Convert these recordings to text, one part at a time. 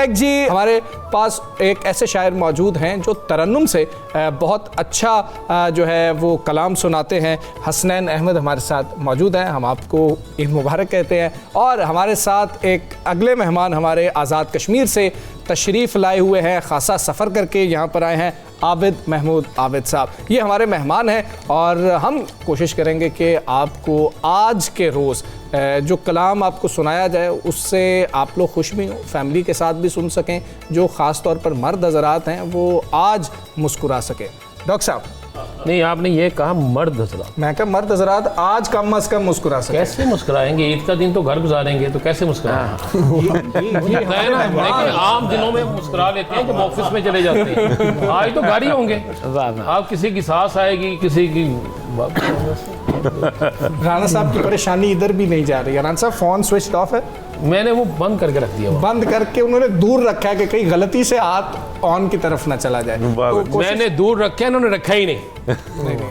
नायक जी, हमारे पास एक ऐसे शायर मौजूद हैं जो तरन्नुम से बहुत अच्छा जो है वो कलाम सुनाते हैं। हसनैन अहमद हमारे साथ मौजूद हैं, हम आपको ईद मुबारक कहते हैं। और हमारे साथ एक अगले मेहमान हमारे आज़ाद कश्मीर से तशरीफ़ लाए हुए हैं, ख़ासा सफ़र करके यहाँ पर आए हैं, आबिद महमूद आबिद साहब। ये हमारे मेहमान हैं और हम कोशिश करेंगे कि आपको आज के रोज़ जो कलाम आपको सुनाया जाए उससे आप लोग खुश भी हों, फैमिली के साथ भी सुन सकें, जो ख़ास तौर पर मर्द हज़रात हैं वो आज मुस्कुरा सकें। डॉक्टर साहब, नहीं, आपने ये कहा मर्द हज़रात, मैं कहा मर्द हज़रात आज कम अज़ कम मुस्कुरा सकें। कैसे मुस्कुराएंगे? ईद का दिन तो घर गुजारेंगे, तो कैसे मुस्कुराएंगे? है ना, लेकिन आम दिनों में मुस्कुरा लेते हैं जब ऑफिस में चले जाते हैं। आज तो घर ही होंगे, आप किसी की सास आएगी, किसी की राना साहब की परेशानी इधर भी नहीं जा रही है। राना साहब फ़ोन स्विच ऑफ है, मैंने वो बंद करके रख दिया। बंद करके उन्होंने दूर रखा है कि कहीं गलती से हाथ ऑन की तरफ ना चला जाए। तो मैंने दूर रखा, इन्होंने रखा ही नहीं।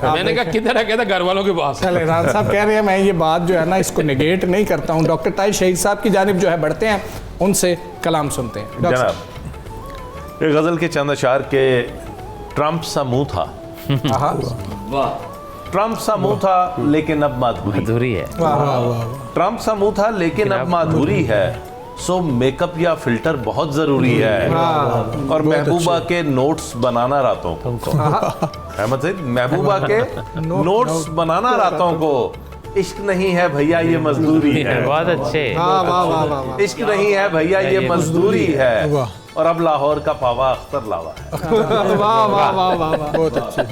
मैंने कहा किधर है, कहता घर वालों के पास। चले, राना साहब कह रहे हैं, मैं ये बात जो है ना इसको नेगेट नहीं करता हूँ। डॉक्टर ताहिर शहीद साहब की जानिब जो है बढ़ते हैं, उनसे कलाम सुनते हैं। जनाब, ये गज़ल के चंद अशार के ट्रम्प सा मुँह था, ट्रम्प सा मुँह था लेकिन अब माधुरी है। ट्रम्प सा मुँह था लेकिन अब माधुरी है, सो मेकअप या फिल्टर बहुत जरूरी है। और महबूबा के नोट्स बनाना रातों को, अहमद सईद, महबूबा के नोट्स बनाना रातों को, इश्क नहीं है भैया ये मजदूरी है। बहुत अच्छे। इश्क नहीं है भैया ये मजदूरी है, और अब लाहौर का पावा अख्तर लावा है। बहुत अच्छे।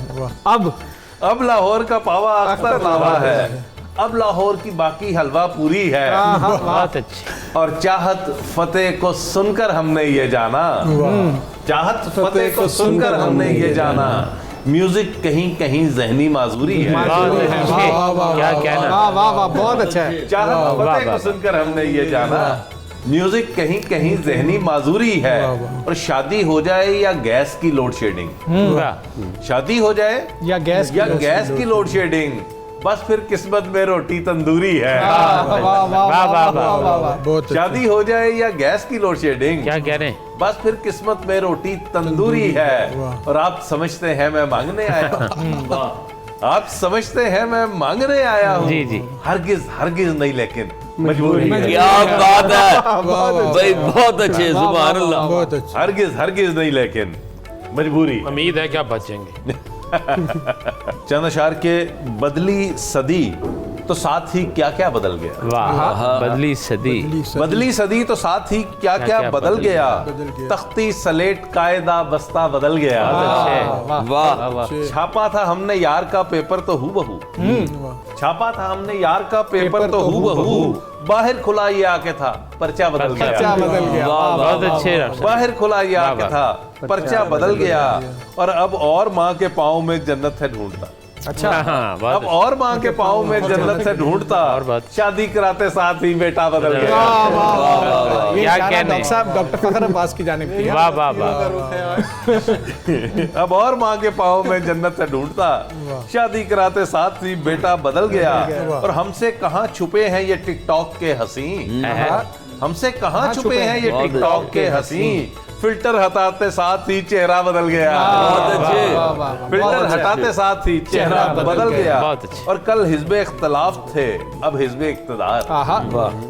अब लाहौर का पावा अख्तर लावा है, अब लाहौर की बाकी हलवा पूरी है। बहुत अच्छे। और चाहत फतेह को सुनकर हमने ये जाना, चाहत फतेह को सुनकर हमने ये जाना, म्यूजिक कहीं कहीं जहनी माजूरी है। क्या कहना, वाह वाह, बहुत अच्छा है। चाहत फतेह को सुनकर हमने ये जाना, म्यूजिक कहीं कहीं जहनी माजूरी है। और शादी हो जाए या गैस की लोड शेडिंग, शादी हो जाए या गैस की लोड शेडिंग, बस फिर किस्मत में रोटी तंदूरी है। शादी हो जाए या गैस की लोड शेडिंग, क्या कह रहे हैं? बस फिर किस्मत में रोटी तंदूरी है। और आप समझते हैं मैं मांगने आया हूँ, आप समझते हैं मैं मांगने आया हूँ। जी जी, हरगिज हरगिज नहीं लेकिन मजबूरी है। क्या बात है भाई, बहुत अच्छे, सुभान अल्लाह। हरगिज हरगिज नहीं लेकिन मजबूरी। उम्मीद है कि आप बचेंगे। चंद अशार के बदली सदी तो साथ ही क्या क्या बदल गया। वाह, बदली सदी, बदली सदी तो साथ ही क्या क्या बदल गया। तख्ती सलेट कायदा बस्ता बदल गया। वाह, छापा था हमने यार का पेपर तो हूबहू, छापा था हमने यार का पेपर तो हूबहू, बाहर खुला ये आके था पर्चा बदल गया। बहुत अच्छे। बाहर खुला ये आके था पर्चा बदल गया। और अब और माँ के पाँव में जन्नत है ढूंढता। अच्छा, अब और माँ के पाँव में जन्नत से ढूंढता, शादी कराते साथ ही बेटा बदल गया। क्या कहना डॉक्टर साहब, डॉक्टर फखर अब्बास की जानिब थी। वाह वाह वाह। अब और माँ के पाँव में जन्नत से ढूंढता, शादी कराते साथ ही बेटा बदल गया। और हमसे कहाँ छुपे हैं ये टिकटॉक के हंसी, हमसे कहाँ छुपे हैं ये टिकटॉक के हंसी, फिल्टर हटाते साथ ही चेहरा बदल गया। फिल्टर हटाते साथ ही चेहरा बदल गया। और कल हिज़्ब इख्तिलाफ थे अब हिज़्ब इक़्तिदार,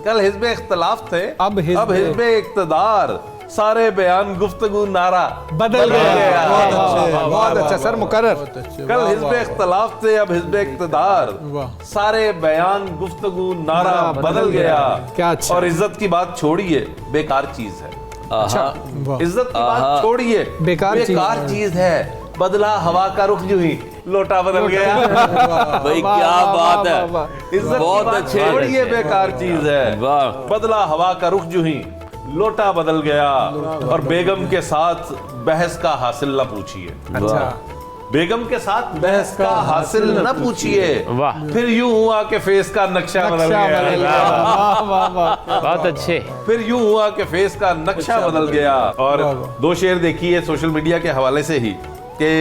कल हिज़्ब इख्तिलाफ थे अब हिज़्ब इक़्तिदार, सारे बयान गुफ्तगू नारा बदल गया। बहुत अच्छा सर, मुकर्रर। कल हिज़्ब इख्तिलाफ थे अब हिज़्ब इक़्तिदार, सारे बयान गुफ्तगू नारा बदल गया। क्या अच्छा। और इज्जत की बात छोड़िए, बेकार चीज है। अच्छा, इज्जत की बात छोड़िए, बेकार चीज है। बदला हवा का रुख यूं ही लोटा बदल गया। भाई क्या बात है, इज्जत बहुत अच्छे, छोड़िए बेकार चीज है। बदला हवा का रुख यूं ही लोटा बदल गया। और बेगम के साथ बहस का हासिल न पूछिए। अच्छा, बेगम के साथ बहस का हासिल न पूछिए, फिर यूं हुआ के फेस का नक्शा बदल गया। बहुत अच्छे। फिर यूं हुआ के फेस का नक्शा बदल गया। और दो शेर देखिए सोशल मीडिया के हवाले से ही कि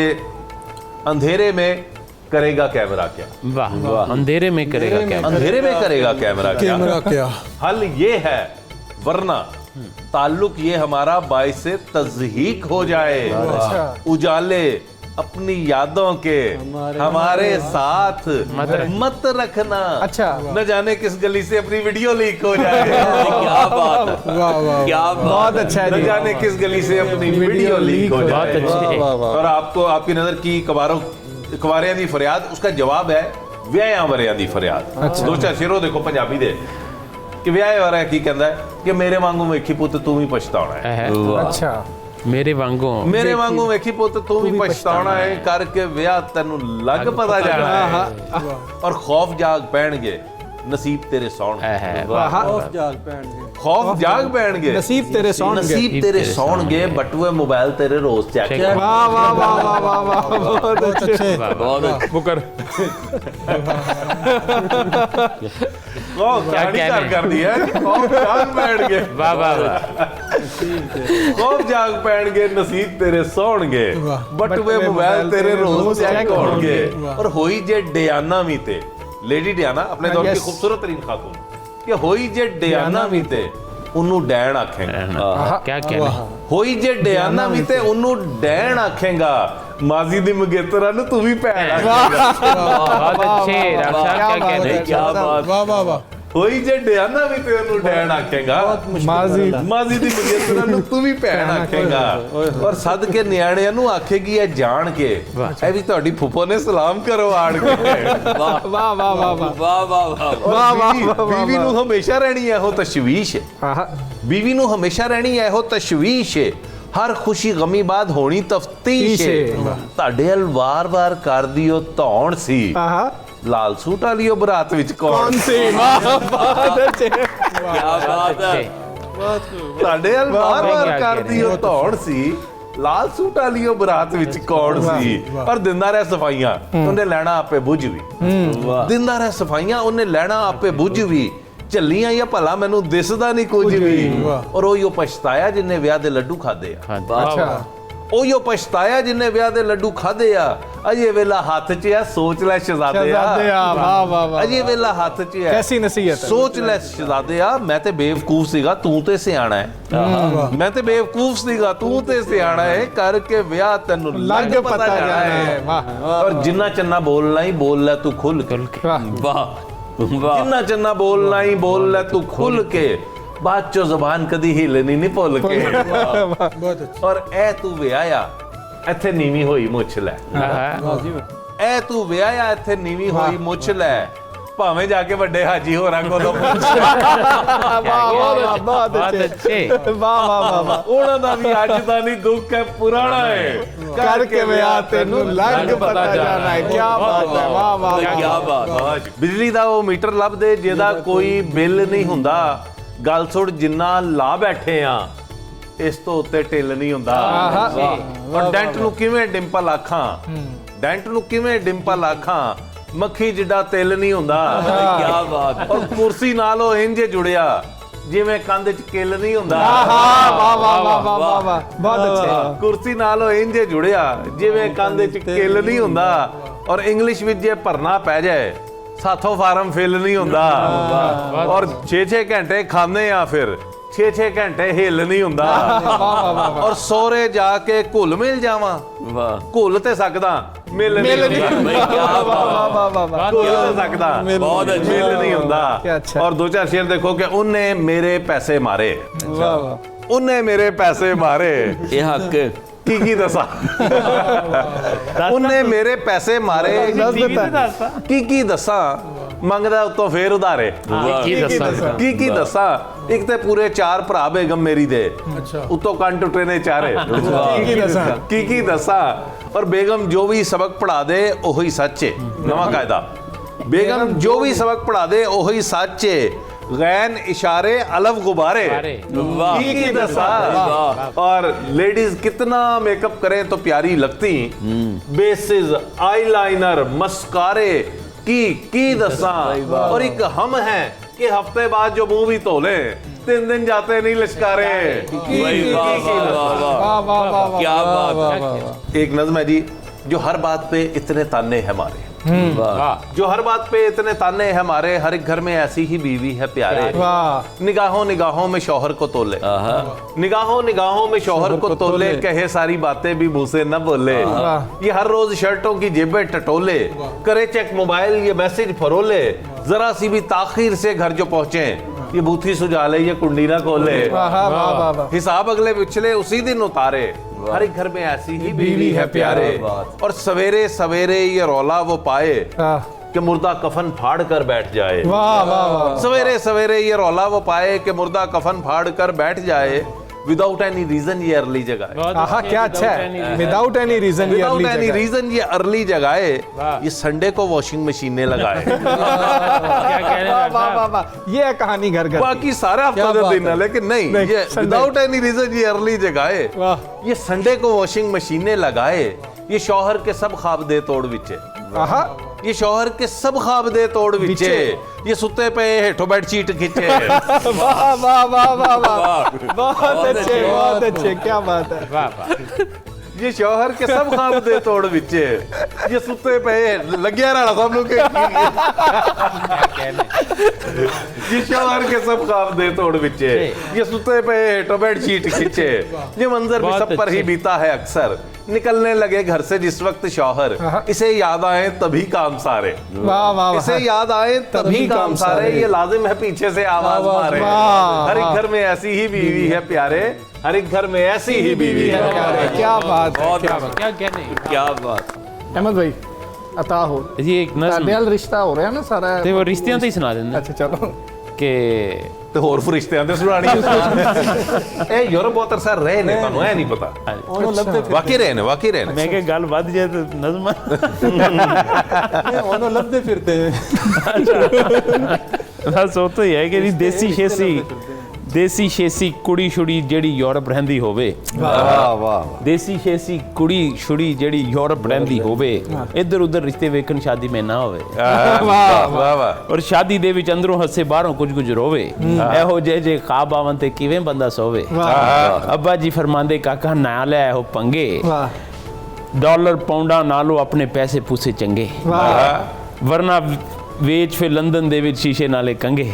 अंधेरे में करेगा कैमरा क्या। वाह, अंधेरे में करेगा क्या, अंधेरे में करेगा कैमरा क्या, हल ये है वरना ताल्लुक ये हमारा बाइस तज़हीक हो जाए। उजाले अपनी यादों के हमारे साथ मत रखना। अच्छा। न जाने किस गली से अपनी वीडियो लीक हो जाए। क्या बात है, क्या बहुत अच्छा है न जी। जाने किस गली से अपनी वीडियो लीक हो जाए। और आपको आपकी नजर की कवारियां दी फरियाद, उसका जवाब है ਵਿਆਹਾਂ ਵਰਿਆਂ ਦੀ ਫਰਿਆਦ। ਦੋ ਚਾਰ ਸ਼ੇਰੋ ਦੇਖੋ ਪੰਜਾਬੀ ਦੇ ਕਿ ਵਿਆਹ ਵਾਰਾ ਕੀ ਕਹਿੰਦਾ ਹੈ ਕਿ ਮੇਰੇ ਵਾਂਗੂ ਵੇਖੀ ਪੁੱਤ ਤੂੰ ਵੀ ਪਛਤਾਉਣਾ ਹੈ। अच्छा मेरे वांगू ਮੇਰੇ ਵਾਂਗੂ ਵੇਖੀ ਪੁੱਤ ਤੂੰ ਵੀ ਪਛਤਾਉਣਾ ਹੈ ਕਰਕੇ ਵਿਆਹ ਤੈਨੂੰ ਲੱਗ ਪਤਾ ਜਾਣਾ ਹੈ। ਔਰ ਖੌਫ ਜਾਗ ਪੈਣਗੇ ਨਸੀਬ ਤੇਰੇ ਸੌਣਗੇ। ਖੌਫ ਜਾਗ ਪੈਣਗੇ नसीब तेरे सौणगे। ਨਸੀਬ ਤੇਰੇ ਸੌਣਗੇ ਬਟੂਏ ਮੋਬਾਈਲ ਤੇਰੇ ਰੋਜ਼ ਚੈੱਕ वाह वाह वाह वाह वाह वाह बहुत अच्छे। बहुत अच्छे। मुकर ਖੌਫ ਜਾਗ ਕਰਦੀ ਹੈ ਕਿ ਖੌਫ ਜਾਗ ਪੈਣਗੇ। वाह वाह वाह ਖੌਫ ਜਾਗ ਪੈਣਗੇ ਨਸੀਬ ਤੇਰੇ ਸੌਣਗੇ ਬਟੂਏ ਮੋਬਾਈਲ ਤੇਰੇ ਰੋਜ਼ ਚੈੱਕ ਹੋਣਗੇ। ਔਰ ਹੋਈ ਜੇ ਡਿਆਨਾ ਵੀ ਤੇ लेडी डियाना अपने दौर की खूबसूरत तरीन खातून कि होई जे डियाना भी ते उन्नू डैन आखेंगा। क्या कहना होई जे डियाना भी ते उन्नू डैन आखेंगा। माजी दी मंगेतरा नु तू भी भैन आखेंगा। बहुत अच्छे डॉक्टर साहब, क्या कह रहे हैं। क्या बात। वाह वाह वाह। होई जे डियाना भी ते उन्नू डैन आखेंगा। माजी माजी दी मंगेतरा नु तू भी भैन आखेंगा। और सद के ਨਿਆਣਿਆਂ ਨੂੰ ਆਖੇਗੀ ਇਹ ਜਾਣ ਕੇ ਇਹ ਵੀ ਤੁਹਾਡੀ ਫੁੱਫੋ ਨੇ ਸਲਾਮ ਕਰੋ ਆਣ ਕੇ। वाह वाह वाह वाह वाह वाह वाह। वाह वाह बीवी ਨੂੰ ਹਮੇਸ਼ਾ ਰਹਿਣੀ ਹੈ ਇਹੋ ਤਸ਼ਵੀਸ਼। बीवी ਨੂੰ ਹਮੇਸ਼ਾ ਰਹਿਣੀ ਹੈ ਇਹੋ ਤਸ਼ਵੀਸ਼। ਹਰ ਖੁਸ਼ੀ ਗਮੀ ਬਾਅਦ ਹੋਣੀ ਤਫਤੀਸ਼। ਤੁਹਾਡੇ ਵੱਲ ਵਾਰ-ਵਾਰ ਕਰਦੀ ਉਹ ਧੌਣ ਸੀ। ਲਾਲ ਸੂਟ ਵਾਲੀ ਉਹ ਬਰਾਤ ਵਿੱਚ ਕੌਣ सी वाह बहुत अच्छे। क्या बात है। ਤੁਹਾਡੇ ਵੱਲ ਵਾਰ-ਵਾਰ ਕਰਦੀ ਉਹ ਧੌਣ ਸੀ। ਲਾਲ ਸੂਟ ਵਾਲੀ ਉਹ ਬਰਾਤ ਵਿੱਚ ਕੌਣ ਸੀ। ਪਰ ਦਿੰਦਾ ਰਿਹਾ ਸਫਾਈਆਂ ਉਹਨੇ ਲੈਣਾ ਆਪੇ ਬੁੱਝ ਵੀ। ਦਿੰਦਾ ਰਿਹਾ ਸਫਾਈਆਂ ਉਹਨੇ ਲੈਣਾ ਆਪੇ ਬੁੱਝ ਵੀ। ਝੱਲੀਆਂ ਜਾਂ ਭਲਾ ਮੈਨੂੰ ਦਿਸਦਾ ਨਹੀਂ ਕੁਝ ਵੀ। ਔਰ ਉਹ ਪਛਤਾਇਆ ਜਿੰਨੇ ਵਿਆਹ ਦੇ ਲੱਡੂ ਖਾਦੇ ਆ। अच्छा ਉਹੀ ਪਛਤਾਇਆ ਜਿੰਨੇ ਵਿਆਹ ਦੇ ਲੱਡੂ ਖਾਦੇ ਆ। ਅਜੇ ਵੇਲਾ ਹੱਥ 'ਚ ਆ ਸੋਚ ਲੈ ਸ਼ਹਜ਼ਾਦੇ ਆ। वाह वाह वाह। ਅਜੇ ਵੇਲਾ ਹੱਥ 'ਚ ਆ कैसी नसीहत है। ਸੋਚ ਲੈ ਸ਼ਹਜ਼ਾਦੇ ਆ। ਮੈਂ ਤੇ ਬੇਵਕੂਫ ਸੀਗਾ ਤੂੰ ਤੇ ਸਿਆਣਾ ਹੈ। ਮੈਂ ਤੇ ਬੇਵਕੂਫ ਸੀਗਾ ਤੂੰ ਤੇ ਸਿਆਣਾ ਹੈ ਕਰਕੇ ਵਿਆਹ ਤੈਨੂੰ ਲੱਗ ਪਤਾ ਜਾਣਾ ਹੈ। वाह ਔਰ ਜਿੰਨਾ ਚੰਨਾ ਬੋਲਣਾ ਹੀ ਬੋਲ ਲੈ ਤੂੰ ਖੁੱਲ ਕੇ। वाह वाह वाह। ਜਿੰਨਾ ਚੰਨਾ ਬੋਲਣਾ ਹੀ ਬੋਲ ਲੈ ਤੂੰ ਖੁੱਲ ਕੇ। ਬਾਅਦ ਚੋਂ ਜ਼ਬਾਨ ਕਦੀ ਹਿੱਲਣੀ ਨਹੀਂ ਭੁੱਲ ਕੇ। ਔਰ ਇਹ ਤੂੰ ਵਿਆਹਿਆ ਇੱਥੇ ਨੀਵੀਂ ਹੋਈ ਮੁੱਛ ਲੈ। ਇਹ ਤੂੰ ਵਿਆਹਿਆ ਇੱਥੇ ਨੀਵੀਂ ਹੋਈ ਮੁੱਛ ਲੈ ਭਾਵੇਂ ਜਾ ਕੇ ਵੱਡੇ ਹਾਜੀ ਹੋਰਾਂ ਕੋਲੋਂ ਪੁੱਛ। बहुत अच्छे। वाह वाह वाह वाह। ਉਹਨਾਂ ਦਾ ਵੀ ਅੱਜ ਦਾ ਨਹੀਂ ਦੁੱਖ ਹੈ ਪੁਰਾਣਾ ਹੈ करके विआह तेनू लग पता जाना है। क्या बात है। वाह वाह क्या बात। ਬਿਜਲੀ ਦਾ ਉਹ ਮੀਟਰ ਲੱਭਦੇ ਜਿਹਦਾ ਕੋਈ ਬਿੱਲ ਨਹੀਂ ਹੁੰਦਾ। ਗੱਲ ਸੁਣ ਜਿੰਨਾ ਲਾ ਬੈਠੇ ਆ ਇਸ ਤੋਂ ਉੱਤੇ ਢਿੱਲ ਨਹੀਂ ਹੁੰਦਾ। ਔਰ ਡੈਂਟ ਨੂੰ ਕਿਵੇਂ ਡਿੰਪਲ ਆਖਾਂ। ਡੈਂਟ ਨੂੰ ਕਿਵੇਂ ਡਿੰਪਲ ਆਖਾਂ ਮੱਖੀ ਜਿੱਡਾ ਤਿਲ ਨਹੀਂ ਹੁੰਦਾ। क्या बात। ਔਰ ਕੁਰਸੀ ਨਾਲ ਉਹ ਇੰਜ ਜੁੜਿਆ ਜਿਵੇਂ ਕੰਧ 'ਚ ਕਿੱਲ ਨਹੀਂ ਹੁੰਦਾ। वाह वाह वाह वाह वाह वाह। बहुत अच्छे। ਕੁਰਸੀ ਨਾਲ ਉਹ ਇੰਜ ਜੁੜਿਆ ਜਿਵੇਂ ਕੰਧ 'ਚ ਕਿੱਲ ਨਹੀਂ ਹੁੰਦਾ। ਔਰ ਇੰਗਲਿਸ਼ ਵਿੱਚ ਜੇ ਭਰਨਾ ਪੈ ਜਾਏ ਸਾਥੋਂ ਫਾਰਮ ਫਿਲ ਨਹੀਂ ਹੁੰਦਾ। ਔਰ 6-6 ਘੰਟੇ ਖਾਂਦੇ ਆ ਫਿਰ 6-6 ਘੰਟੇ ਹਿੱਲ ਨਹੀਂ ਹੁੰਦਾ। ਔਰ ਸੋਰੇ ਜਾ ਕੇ ਘੁਲ ਮਿਲ ਜਾਵਾਂ वाह। ਘੁਲ ਤੇ ਸਕਦਾ ਮਿਲ ਨਹੀਂ क्या बात। ਘੁਲ ਤੇ ਸਕਦਾ बहुत अच्छे। ਮਿਲ ਨਹੀਂ ਹੁੰਦਾ। क्या अच्छा। ਔਰ ਦੋ ਚਾਰ ਸ਼ੇਰ ਦੇਖੋ ਕਿ ਉਹਨੇ ਮੇਰੇ ਪੈਸੇ ਮਾਰੇ। वाह वाह। ਉਹਨੇ ਮੇਰੇ ਪੈਸੇ ਮਾਰੇ ये हक। ਕੀ ਦੱਸਾਂ ਉਹਨੇ ਮੇਰੇ ਪੈਸੇ ਮਾਰੇ ਕੀ ਦੱਸਾਂ ਮੰਗਦਾ ਉਤੋਂ ਫੇਰ ਉਧਾਰੇ। ਕੀ ਦੱਸਾਂ ਇੱਕ ਤੇ ਪੂਰੇ 4 ਭਰਾ ਬੇਗਮ ਮੇਰੀ ਦੇ ਉਤੋਂ ਕੰਨ ਟੁੱਟੇ ਨੇ ਚਾਰੇ। ਕੀ ਦੱਸਾਂ ਔਰ ਬੇਗਮ ਜੋ ਵੀ ਸਬਕ ਪੜਾ ਦੇ ਉਹੀ ਸੱਚ ਹੈ। ਨਵਾਂ ਕਾਇਦਾ ਬੇਗਮ ਜੋ ਵੀ ਸਬਕ ਪੜਾ ਦੇ ਉਹੀ ਸੱਚ ਹੈ। गैन इशारे अलफ गुब्बारे। की दसा। और लेडीज कितना मेकअप करें तो प्यारी लगती। बेसिस आईलाइनर मस्कारे की दसा। और एक हम हैं कि हफ्ते बाद जो मुंह भी तोले 3 दिन जाते नहीं लश्कारे। क्या बात। एक नज़्म है जी जो हर बात पे इतने ताने हैं हमारे वाह जो हर बात पे इतने ताने हैं हमारे, हर एक घर में ऐसी ही बीवी है प्यारे। वाह निगाहों निगाहों में शौहर को तोले, निगाहों निगाहों में शौहर को तोले, कहे सारी बातें भी मुंह से न बोले। ये हर रोज शर्टों की जेबें टटोले, करे चेक मोबाइल ये मैसेज फरोले, जरा सी भी ताखीर से घर जो पहुंचे ये बूथी सुझा ले, ये कुंडी ना खोले। हिसाब अगले पिछले उसी दिन उतारे, हर एक घर में ऐसी ही बीवी है प्यारे। और सवेरे सवेरे ये रौला वो पाए कि मुर्दा कफन फाड़ कर बैठ जाए। वाह वाह सवेरे सवेरे ये रौला वो पाए कि मुर्दा कफन फाड़ कर बैठ जाए, विदाउट एनी रीजन ये अर्ली जगाए। आहा क्या अच्छा है, without any reason without any reason ये अर्ली जगाए, ये संडे को वॉशिंग मशीन ने लगाए। क्या कह रहे हैं वाह वाह वाह, ये है कहानी घर घर। बाकी सारा हफ्ता दो दिन है, लेकिन नहीं ये विदाउट एनी रीजन ये अर्ली जगाए, ये संडे को वॉशिंग मशीन ने लगाए, ये शौहर के सब ख्वाब दे तोड़ विचे। आहा ये शौहर के सब ख्वाब दे तोड़ विचे, ये सुते पे हेठो बेड शीट खींचे। वाह वाह वाह वाह वाह, बहुत अच्छे, क्या बात है। वाह वाह ये शौहर के सब ख्वाब दे तोड़ विचे, ये सुते पे लग्या रहा सब लोग ये शौहर के सब ख्वाब दे तोड़ विचे, ये सुते पे हेठो बेड शीट खींचे। ये मंजर भी सब पर ही बीता है अक्सर, निकलने लगे घर से जिस वक्त शौहर, इसे याद आए तभी काम सारे। वाह वाह इसे याद आए तभी काम सारे, ये लाजिम है पीछे से आवाज मारे। हर एक घर में ऐसी ही बीवी है प्यारे, हर एक घर में ऐसी ही बीवी है प्यारे। क्या बात है, क्या बात। क्या कहने क्या बात अहमद भाई अता हो जी एक नज़म तादेल रिश्ता हो रहा है ना सारा। ते वो रिश्तियां तो ही सुना देना अच्छा चलो कि ਤੇ ਹੋਰ ਫਰਿਸ਼ਤਿਆਂ ਦੇ ਸੁਣਾਣੀ ਇਹ ਯੂਰਪ ਬਹੁਤ ਅਰਸਾ ਰਹੇ ਨੇ, ਤੁਹਾਨੂੰ ਇਹ ਨਹੀਂ ਪਤਾ। ਉਹਨੂੰ ਲੱਭਦੇ ਵਾਕਈ ਰਹੇ ਨੇ, ਵਾਕਈ ਰਹੇ ਨੇ। मैं क्या गल ਵੱਧ जाए तो नज़म ਉਹਨੂੰ ਲੱਭਦੇ ਫਿਰਦੇ बस वो तो ही है कि देसी शेसी कुड़ी छुड़ी जेड़ी यूरोप रहंदी होवे। ਵਾਹ ਵਾਹ देसी शेसी कुड़ी छुड़ी जेड़ी यूरोप रहंदी होवे, इधर उधर रिश्ते वेखन शादी में ना होवे। ਵਾਹ ਵਾਹ ਵਾਹ। और शादी दे विच अंदरों हसे बाहरों कुछ कुछ रोवे, एहो जे ख्वाब आवन ते किवें बंदा सोवे। अब्बा जी फरमांदे काका ना ले एहो पंगे, डॉलर पाउंडा नालों अपने पैसे पूसे चंगे, वरना वेच फिर लंदन दे विच शीशे नाले कंगे।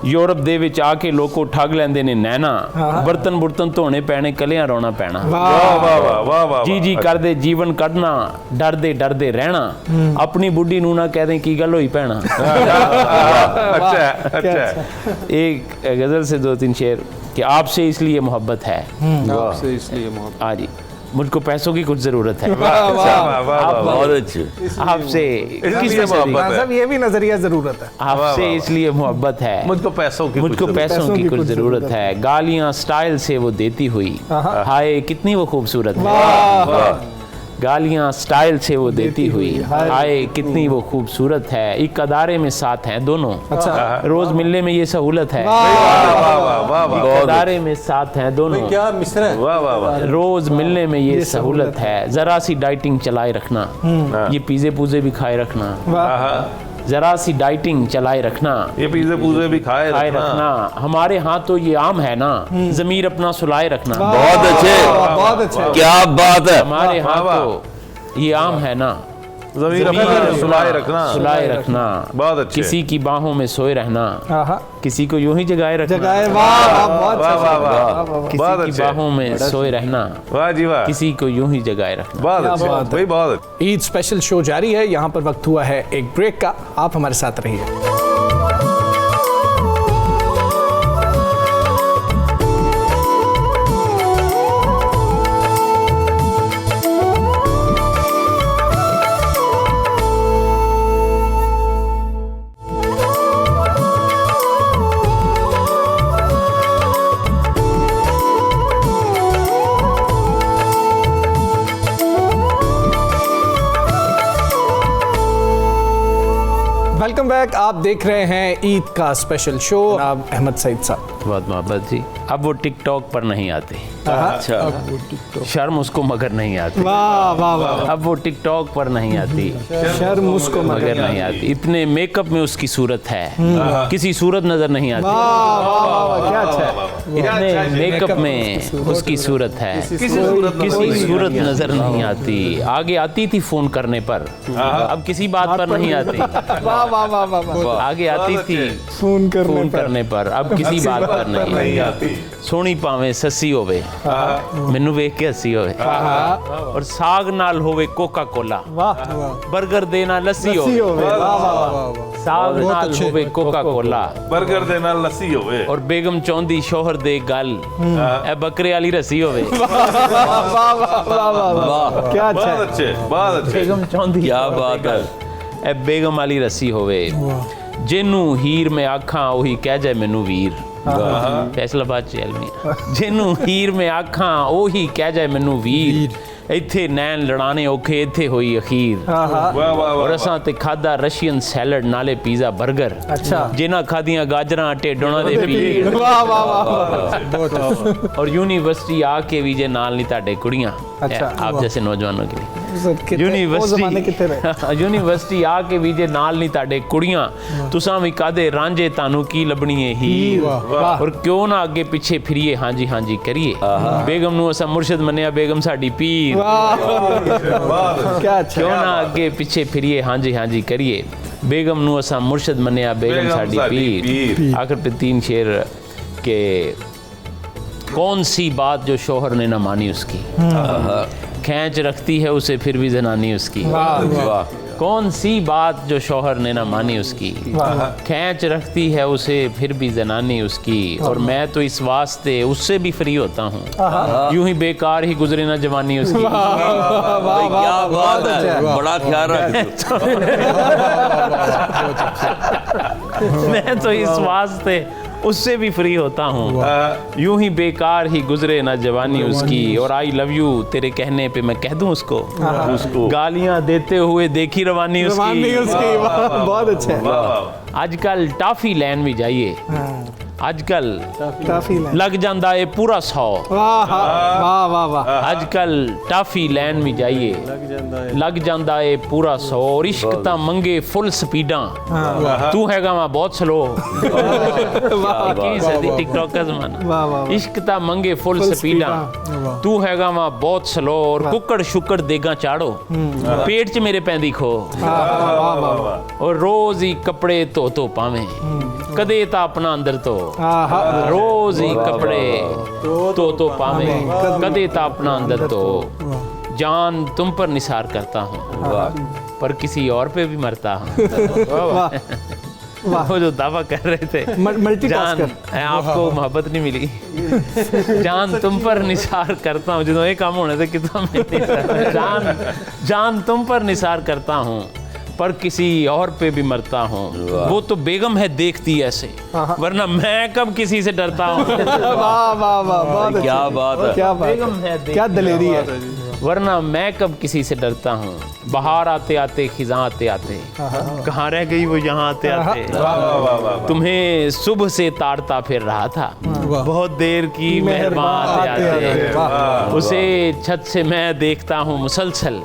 यूरोप दे विच आके लोको ठग लैंदे ने नैना, बर्तन बुर्तन धोने पैने कलियां रोना पैना। ਵਾਹ ਵਾਹ ਵਾਹ ਵਾਹ। जी जी करदे जीवन कढ़ना, डरदे डरदे रहना, अपनी बुढ़ी नूं ना कह दें की गल होई पैना। अच्छा अच्छा। एक गजल से 2-3 शेर कि आपसे इसलिए मोहब्बत है, आपसे इसलिए मोहब्बत। हाँ जी, मुझको पैसों की कुछ जरूरत है, बहुत अच्छे आपसे इसलिए मोहब्बत है। सब ये भी नजरिया जरूरत है। आपसे इसलिए मोहब्बत है, मुझको पैसों की मुझको पैसों की कुछ जरूरत है, गालियां स्टाइल से वो देती हुई, हाय कितनी वो खूबसूरत है। गालियां स्टाइल से वो देती हुई, हाय कितनी वो खूबसूरत है। एक अदारे में साथ हैं दोनों, रोज मिलने में ये सहूलत है। एक अदारे में साथ हैं दोनों, क्या मिश्रा है। वाह वाह वाह। रोज मिलने में ये सहूलत है। जरा सी डाइटिंग चलाए रखना, ये पिज़्ज़े पुज़े भी खाए रखना, जरा सी डाइटिंग चलाए रखना, ये पिज़्ज़े पुज़े भी खाए रखना। हमारे यहाँ तो ये आम है ना, ज़मीर अपना सुलाए रखना। बहुत अच्छे, बहुत अच्छे। क्या बात है। हमारे यहाँ तो ये आम है ना, ज़मीर अपना सुलाए रखना, सुलाए रखना। बहुत अच्छे। किसी की बाहों में सोए रहना, किसी को यूं ही जगाए रखना। जगाए, वाह वाह, बहुत वाह वाह वाह। किसी बहुत की अच्छे। बाहों में सोए रहना, वाह जी वाह। किसी को यूं ही जगाए रखना। बहुत अच्छे भाई, बहुत अच्छे। ईद स्पेशल शो जारी है। यहाँ पर वक्त हुआ है एक ब्रेक का, आप हमारे साथ रहिए। वेलकम बैक, आप देख रहे हैं ईद का स्पेशल शो। आप अहमद सईद साहब। बहुत मोहब्बत जी। अब वो टिकटॉक पर नहीं आते, अच्छा शर्म उसको मगर नहीं आती, वाह वाह वाह, अब वो टिकटॉक पर नहीं आती, शर्म उसको मगर नहीं आती। इतने मेकअप में उसकी सूरत है, किसी सूरत नजर नहीं आती। वाह वाह वाह, क्या अच्छा है, इतने मेकअप में उसकी सूरत है, किसी सूरत नजर नहीं आती। आगे आती थी फोन करने पर, अब किसी बात पर नहीं आती। वाह वाह वाह वाह वाह, आगे आती थी फोन फोन करने पर, अब किसी बात पर नहीं आती। सोनी पावे सस्सी होवे, मैनू वेख के हसी होवे, और साग नाल होवे कोका कोला, वाह बर्गर देना लस्सी सी होवे, हो वाह वाह वाह, साग नाल होवे कोका कोला, बर्गर दे नाल लस्सी होवे, और बेगम चौंदी शोहर दे गल ए बकरे वाली रसी होवे। वाह वाह वाह वाह, क्या अच्छा बहुत है, अच्छे, बहुत अच्छे। बेगम चौंदी क्या बात है। ए बेगम वाली रसी होवे, जिनू हीर में आखां ओही कह जाए मैनू वीर। फैसलाबाद चेलमी, जिनू हीर में आखां ओही कह जाए मैनू वीर, ਇੱਥੇ ਨੈਣ ਲੜਾਣੇ ਔਖੇ ਇੱਥੇ ਹੋਈ ਅਖੀਰ। वाह वाह वाह, ਔਰ ਅਸਾਂ ਤੇ ਖਾਦਾ ਰਸ਼ੀਅਨ ਸੈਲਡ ਨਾਲੇ ਪੀਜ਼ਾ 버ਗਰ, अच्छा ਜਿਨ੍ਹਾਂ ਖਾਦੀਆਂ ਗਾਜਰਾਂ ਢੇਡੋਣਾ ਦੇ ਪੀੜ। वाह वाह वाह वाह, बहुत अच्छा, और यूनिवर्सिटी आके भी जे नाल नहीं ताडे कुड़ियां, अच्छा, आप जैसे नौजवानों के लिए वो ज़माने कितने रहे, यूनिवर्सिटी आके भी जे नाल नहीं ताडे कुड़ियां, तुसां भी कादे रांझे तानू की लबनी है हीर। वाह। और क्यों ना आगे पीछे फिरिए हांजी हांजी करिए, बेगम नू असा मुर्शिद मनिया बेगम साडी पीर। क्या अच्छा, क्यों ना आगे पीछे फिरिए हांजी हांजी करिए, बेगम नू असा मुर्शिद मनिया बेगम साडी पीर। आखिर पे 3 शेर के, कौन सी बात जो शोहर ने न मानी उसकी, खींच रखती है उसे फिर भी जनानी उसकी। वाह कौन सी बात जो शोहर ने ना मानी उसकी, खींच रखती है उसे फिर भी जनानी उसकी। और मैं तो इस वास्ते उससे भी फ्री होता हूँ, यूं ही बेकार ही गुजरे ना जवानी उसकी। भाई क्या बात है, बड़ा ख्याल रखते हो। मैं तो इस वास्ते उससे भी फ्री होता हूँ, यूं ही बेकार ही गुजरे ना जवानी उसकी। और आई लव यू तेरे कहने पे मैं कह दूं उसको, गालियां देते हुए देखी रवानी उसकी। बहुत अच्छा है, आजकल टाफी लैन भी जाइए, आजकल काफी लग जाता है पूरा 100। वाह वाह वाह वाह, आजकल टाफी लैन भी जाइए, लग जाता है पूरा 100। और इश्क ता मंगे फुल स्पीडा, तू हैगा वहाँ बहुत स्लो। टिकटॉक का जमाना, इश्क ता मंगे फुल स्पीडा, तू हैगा वहाँ बहुत स्लो। और कुकड़ शुकड़ देगा चाड़ो, पेट च मेरे पैंदी खो। और रोज ही कपड़े धो पावे, कदे ता अपना अंदर तो, रोज ही कपड़े तो पावे, कदे ता अपना अंदर तो। जान तुम पर निसार करता हूँ, पर किसी और पे भी मरता हूँ। वो जो दावा कर रहे थे, जान आपको मोहब्बत नहीं मिली, जान तुम पर निसार करता हूँ, जो ये काम होने थे कितना जान तुम पर निसार करता हूँ, पर किसी और पे भी मरता हूँ। वो तो बेगम है देखती ऐसे, वरना मैं कब किसी से डरता हूँ। वाह वाह वाह, क्या बात है, क्या बेगम है क्या दलेरी है, वरना मैं कब किसी से डरता हूँ। बाहर आते आते खिज़ां आते आते, कहाँ रह गई वो यहाँ आते आते। तुम्हें सुबह से ताड़ता फिर रहा था, बहुत देर की मेहरबान आते आते। उसे छत से मैं देखता हूँ मुसलसल,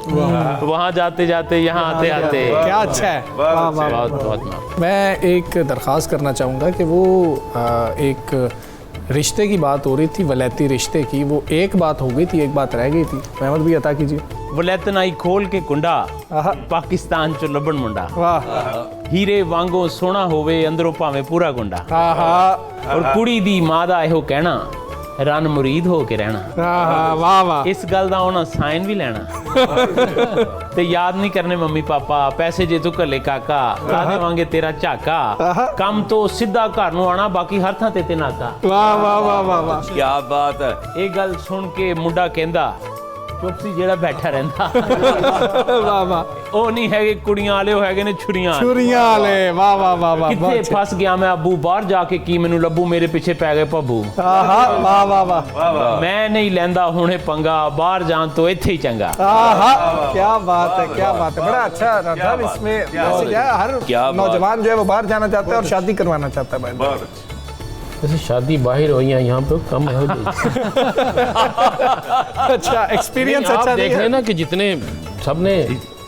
वहाँ जाते जाते यहाँ आते आते। क्या अच्छा है, बहुत बहुत। मैं एक दरख्वास्त करना चाहूँगा कि वो एक रिश्ते की बात हो रही थी, वलैती रिश्ते की, वो एक बात हो गई थी, एक बात रह गई थी। महमद भी अता कीजिए। वलैतन आई खोल के कुंडा, पाकिस्तान चो लबन मुंडा, हीरे वांगो सोना होवे अंदरों भावे पूरा गुंडा। और कुड़ी दी माँ दा एहो कहना, रन मुरीद हो के रहना। वाह वाह, इस गल दा उन्हां साइन भी लेना ते याद नहीं करने मम्मी पापा, पैसे जे तू घले काका, ला देवांगे तेरा झाका, काम तो सीधा घर नूं आना, बाकी हर थां ते नाका। वाह वाह वाह वाह वाह, क्या बात है। ये गल सुन के मुंडा कहंदा, चुप सी जेड़ा बैठा रहंदा। वाह वाह, ओ नहीं है कुड़ियां वाले, हो हैगे ने छुरियां वाले। वाह वाह वाह वाह, किथे फस गया मैं अबू, बाहर जाके की मैनू लब्बू, मेरे पीछे पै गए पब्बू। वाह वाह वाह, मैं नहीं लैंदा हुणे पंगा, बाहर जान तो इत्थे ही चंगा। क्या बात है, क्या बात है, बड़ा अच्छा मतलब इसमें हर नौजवान जो है वो बाहर जाना चाहता है और शादी करवाना चाहता है। जैसे शादी बाहर हो या यहाँ पे कम हो जाए। अच्छा, एक्सपीरियंस आप अच्छा देख नहीं रहे है। हैं ना कि जितने सबने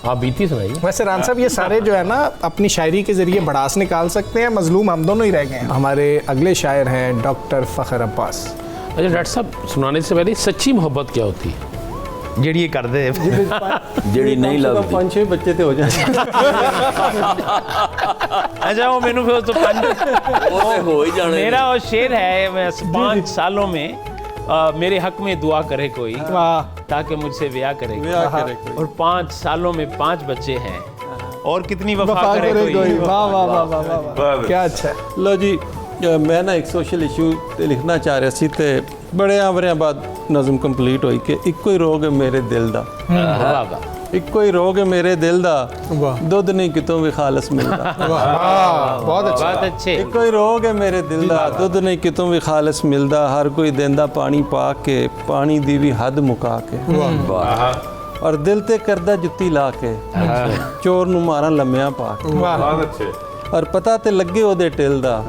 आप बीती सुनाइए। वैसे रान साहब, ये सारे जो है ना अपनी शायरी के जरिए भड़ास निकाल सकते हैं, मजलूम हम दोनों ही रह गए हैं। हमारे अगले शायर हैं डॉक्टर फ़खर अब्बास। अच्छा डॉक्टर साहब, सुनाने से पहले सच्ची मोहब्बत क्या होती है? ਜਿਹੜੀ ਇਹ ਕਰਦੇ ਜਿਹੜੀ ਨਹੀਂ ਲੱਗਦੀ 5-6 ਬੱਚੇ ਤੇ ਹੋ ਜਾਣ। अच्छा वो मैंने फिर तो ਉਹ ਤੇ ਹੋ ਹੀ ਜਾਣੇ मेरा वो शेर है, मैं 5 सालों में मेरे हक में दुआ करे कोई ताकि मुझसे ब्याह करे और 5 सालों में 5 बच्चे हैं और कितनी वफा करे कोई। वाह वाह वाह वाह वाह, क्या अच्छा है। ਲਓ ਜੀ, ਮੈਂ ਨਾ ਇੱਕ ਸੋਸ਼ਲ ਇਸ਼ੂ ਤੇ ਲਿਖਣਾ ਚਾਹ ਰਿਹਾ ਸੀ ਤੇ ਬੜਿਆਂ ਵਰਿਆਂ ਬਾਅਦ ਨਜ਼ਮ ਕੰਪਲੀਟ ਹੋਈ ਕਿ ਇੱਕੋ ਹੀ ਰੋਗ ਹੈ ਮੇਰੇ ਦਿਲ ਦਾ, वाह वाह ਇੱਕੋ ਹੀ ਰੋਗ ਹੈ ਮੇਰੇ ਦਿਲ ਦਾ, ਦੁੱਧ ਨਹੀਂ ਕਿਤੋਂ ਵੀ ਖਾਲਸ ਮਿਲਦਾ। बहुत अच्छा। बहुत अच्छे। ਇੱਕੋ ਹੀ ਰੋਗ ਹੈ ਮੇਰੇ ਦਿਲ ਦਾ, ਦੁੱਧ ਨਹੀਂ ਕਿਤੋਂ ਵੀ ਖਾਲਸ ਮਿਲਦਾ, ਹਰ ਕੋਈ ਦਿੰਦਾ ਪਾਣੀ ਪਾ ਕੇ, ਪਾਣੀ ਦੀ ਵੀ ਹੱਦ ਮੁਕਾ ਕੇ, ਔਰ ਦਿਲ ਤੇ ਕਰਦਾ ਜੁੱਤੀ ਲਾ ਕੇ, ਚੋਰ ਨੂੰ ਮਾਰਾਂ ਲੰਮਿਆਂ ਪਾ ਕੇ, बहुत अच्छे। ਔਰ ਪਤਾ ਤੇ ਲੱਗੇ ਉਹਦੇ ਟਿਲ ਦਾ,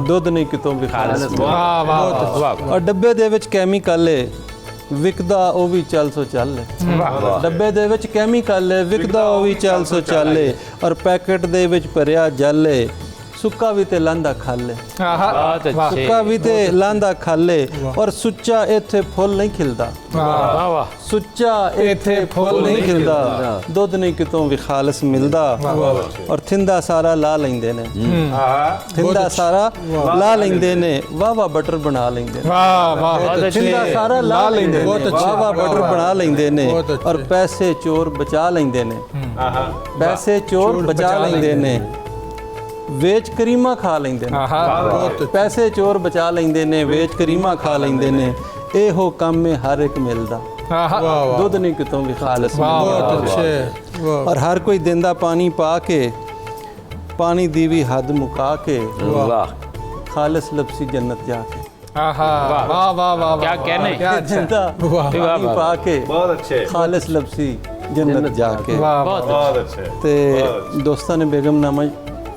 ਦੁੱਧ ਨਹੀਂ ਕਿਤੋਂ ਵੀ ਖਾਲਸ ਮਿਲਦਾ। वाह वाह वाह। ਔਰ ਡੱਬੇ ਦੇ ਵਿੱਚ ਕੈਮੀਕਲ ਏ, ਵਿਕਦਾ ਉਹ ਵੀ ਚੱਲ ਸੋ ਚੱਲ ਏ। ਡੱਬੇ ਦੇ ਵਿੱਚ ਕੈਮੀਕਲ ਏ, ਵਿਕਦਾ ਉਹ ਵੀ ਚੱਲ ਸੋ ਚੱਲ ਏ, ਔਰ ਪੈਕੇਟ ਦੇ ਵਿੱਚ ਭਰਿਆ ਜਲ ਏ, ਸੁੱਕਾ ਵੀ ਤੇ ਲਾਂਦਾ ਖਾਲੇ, बहुत अच्छे। ਸੁੱਕਾ ਵੀ ਤੇ ਲਾਂਦਾ ਖਾਲੇ, ਔਰ ਸੁੱਚਾ ਇੱਥੇ ਫੁੱਲ ਨਹੀਂ ਖਿਲਦਾ, वाह वाह ਸੁੱਚਾ ਇੱਥੇ ਫੁੱਲ ਨਹੀਂ ਖਿਲਦਾ, ਦੁੱਧ ਨਹੀਂ ਕਿਤੋਂ ਵੀ ਖਾਲਸ ਮਿਲਦਾ, ਔਰ ਥਿੰਦਾ ਸਾਰਾ ਲਾ ਲੈਂਦੇ ਨੇ, ਥਿੰਦਾ ਸਾਰਾ ਲਾ ਲੈਂਦੇ ਨੇ, ਵਾਹ ਵਾਹ ਬਟਰ ਬਣਾ ਲੈਂਦੇ ਨੇ, वाह वाह। ਥਿੰਦਾ ਸਾਰਾ ਲਾ ਲੈਂਦੇ ਨੇ, ਵਾਹ ਵਾਹ ਬਟਰ ਬਣਾ ਲੈਂਦੇ ਨੇ, ਔਰ ਪੈਸੇ ਚੋਰ ਬਚਾ ਲੈਂਦੇ ਨੇ, ਪੈਸੇ ਚੋਰ ਬਚਾ ਲੈਂਦੇ ਨੇ, ਵੇਚ ਕਰੀਮਾ ਖਾ ਲੈਂਦੇ ਨੇ, ਪੈਸੇ ਚੋਰ ਬਚਾ ਲੈਂਦੇ ਨੇ, ਵੇਚ ਕਰੀਮਾ ਖਾ ਲੈਂਦੇ ਨੇ, ਇਹੋ ਕੰਮ ਹੈ ਹਰ ਇੱਕ ਮਿਲਦਾ, ਦੁੱਧ ਨਹੀਂ ਕਿਤੋਂ ਵੀ ਖਾਲਸ ਮਿਲਦਾ, ਔਰ ਹਰ ਕੋਈ ਦਿੰਦਾ ਪਾਣੀ ਪਾ ਕੇ, ਪਾਣੀ ਦੀ ਵੀ ਹੱਦ ਮੁਕਾ ਕੇ, ਵਾਹ ਖਾਲਸ ਲਬਸੀ ਜੰਨਤ ਜਾ ਕੇ, वाह वाह वाह वाह। क्या कहने। क्या अच्छा। ਦਿੰਦਾ ਪਾਣੀ ਪਾ ਕੇ, बहुत अच्छे। ਖਾਲਸ ਲਬਸੀ ਜੰਨਤ ਜਾ ਕੇ। वाह वाह। बहुत अच्छे। ਤੇ ਦੋਸਤਾਂ ਨੇ बेगमनामा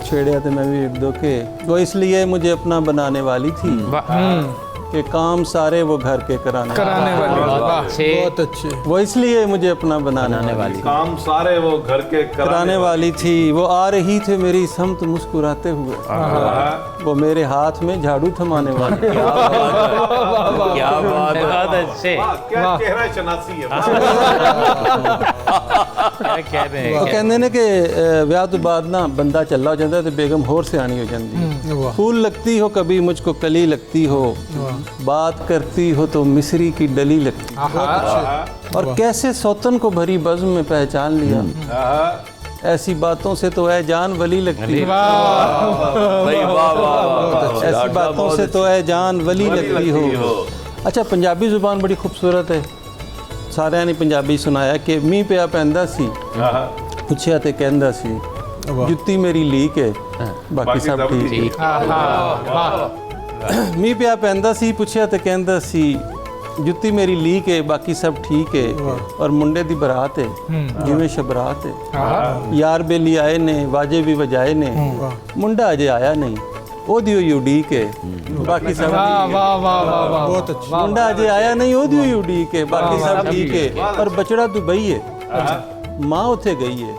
छेड़ा तो मैं भी एक दो के, वो इसलिए मुझे अपना बनाने वाली थी कि काम सारे वो घर के कराने वाली। बहुत अच्छे। बहुत अच्छे। वो इसलिए मुझे अपना बनाने वाली काम सारे वो घर के कराने वाली थी। वो आ रही थी मेरी समत मुस्कुराते हुए, वो मेरे हाथ में झाड़ू थमाने वाली। क्या बात है। बहुत अच्छे। क्या चेहरा शनासी है। क्या कह रहे वो हैं। कहते ने कि ਵਿਆਹ ਤੋਂ ਬਾਅਦ ਨਾ ਬੰਦਾ ਚੱਲਾ ਹੋ ਜਾਂਦਾ ਤੇ ਬੇਗਮ ਹੋਰ ਸਿਆਣੀ ਹੋ ਜਾਂਦੀ है। फूल लगती हो कभी मुझको कली लगती हो, बात करती हो तो मिस्री की डली लगती हो, और कैसे सौतन को भरी बज़्म में पहचान लिया, ऐसी बातों से तो ऐ जान वली लगती हो, भाई वाह वाह वाह। ऐसी बातों से तो ऐ जान वली लगती हो। अच्छा, पंजाबी जुबान बड़ी खूबसूरत है। ਸਾਰਿਆਂ ਨੇ ਪੰਜਾਬੀ ਸੁਣਾਇਆ ਕਿ ਮੀਂਹ ਪਿਆ ਪੈਂਦਾ ਸੀ, ਪੁੱਛਿਆ ਤੇ ਕਹਿੰਦਾ ਸੀ ਜੁੱਤੀ ਮੇਰੀ ਲੀਕ ਹੈ, ਬਾਕੀ ਸਭ ਠੀਕ ਹੈ। ਮੀਂਹ ਪਿਆ ਪੈਂਦਾ ਸੀ, ਪੁੱਛਿਆ ਤੇ ਕਹਿੰਦਾ ਸੀ ਜੁੱਤੀ ਮੇਰੀ ਲੀਕ ਹੈ, ਬਾਕੀ ਸਭ ਠੀਕ ਹੈ, ਔਰ ਮੁੰਡੇ ਦੀ ਬਰਾਤ ਹੈ ਜਿਵੇਂ ਸ਼ਬਰਾਤ ਹੈ, ਯਾਰ ਬੇਲੀ ਆਏ ਨੇ, ਵਾਜੇ ਵੀ ਵਜਾਏ ਨੇ, ਮੁੰਡਾ ਅਜੇ ਆਇਆ ਨਹੀਂ, ਉਹਦੀ ਹੋਈ ਉਡੀਕ ਹੈ, ਬਾਕੀ ਸਭ ਠੀਕ ਹੈ। वाह वाह वाह वाह। बहुत अच्छा। ਮੁੰਡਾ ਅਜੇ ਆਇਆ ਨਹੀਂ, ਉਹਦੀ ਹੋਈ ਉਡੀਕ ਹੈ, ਬਾਕੀ ਸਭ ਠੀਕ ਹੈ, ਪਰ ਬਚੜਾ ਦੁਬਈ ਹੈ, ਮਾਂ ਉੱਥੇ ਗਈ ਹੈ,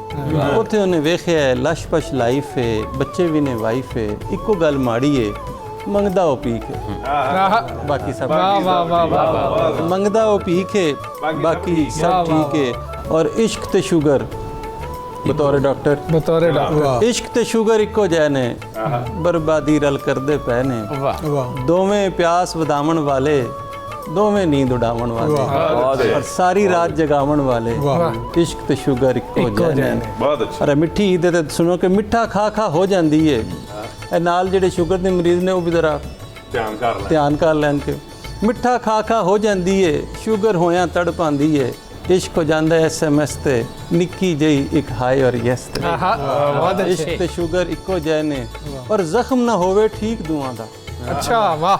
ਉੱਥੇ ਉਹਨੇ ਵੇਖਿਆ ਹੈ ਲਸ਼-ਪਸ਼ ਲਾਈਫ ਹੈ, ਬੱਚੇ ਵੀ ਨੇ ਵਾਈਫ ਹੈ, ਇੱਕੋ ਗੱਲ ਮਾੜੀ ਹੈ, ਮੰਗਦਾ ਉਹ ਪੀਕ ਹੈ, ਬਾਕੀ ਸਭ वाह वाह वाह वाह। ਮੰਗਦਾ ਉਹ ਪੀਕ ਹੈ, ਬਾਕੀ ਸਭ ਠੀਕ ਹੈ, ਔਰ ਇਸ਼ਕ ਤੇ ਸ਼ੂਗਰ ਬਤੌਰ ਡਾਕਟਰ, बतौर डॉक्टर। ਇਸ਼ਕ ਤੇ ਸ਼ੂਗਰ ਇੱਕੋ ਜਿਹੇ ਨੇ, ਬਰਬਾਦੀ ਰਲ ਕਰਦੇ ਪਏ ਨੇ, ਦੋਵੇਂ ਪਿਆਸ ਵਧਾਵਣ ਵਾਲੇ, ਦੋਵੇਂ ਨੀਂਦ ਉਡਾਵਣ ਵਾਲੇ, ਔਰ ਸਾਰੀ ਰਾਤ ਜਗਾਵਣ ਵਾਲੇ, ਇਸ਼ਕ ਤੇ ਸ਼ੂਗਰ ਇੱਕੋ ਜਿਹੇ ਨੇ। बहुत अच्छे। ਅਰੇ ਮਿੱਠੀ ਇਹਦੇ ਤੇ ਸੁਣੋ ਕਿ ਮਿੱਠਾ ਖਾ ਖਾ ਹੋ ਜਾਂਦੀ ਏ, ਇਹ ਨਾਲ ਜਿਹੜੇ ਸ਼ੂਗਰ ਦੇ ਮਰੀਜ਼ ਨੇ ਉਹ ਵੀ ਜ਼ਰਾ ध्यान कर ले। ਧਿਆਨ ਕਰ ਲੈਣ ਕਿ ਮਿੱਠਾ ਖਾ ਖਾ ਹੋ ਜਾਂਦੀ ਏ, ਸ਼ੂਗਰ ਹੋਇਆਂ ਤੜ ਪਾਉਂਦੀ ਏ, ਇਸ਼ਕ ਹੋ ਜਾਂਦਾ SMS ਤੇ ਨਿੱਕੀ ਜਿਹੀ ਇੱਕ ਹਾਈ ਔਰ ਯੈਸ ਤੇ। बहुत अच्छे। ਇਸ਼ਕ ਤੇ ਸ਼ੂਗਰ ਇੱਕੋ ਜਿਹੇ ਨੇ, ਔਰ ਜ਼ਖਮ ਨਾ ਹੋਵੇ ਠੀਕ ਦੁਆ ਦਾ, अच्छा वाह।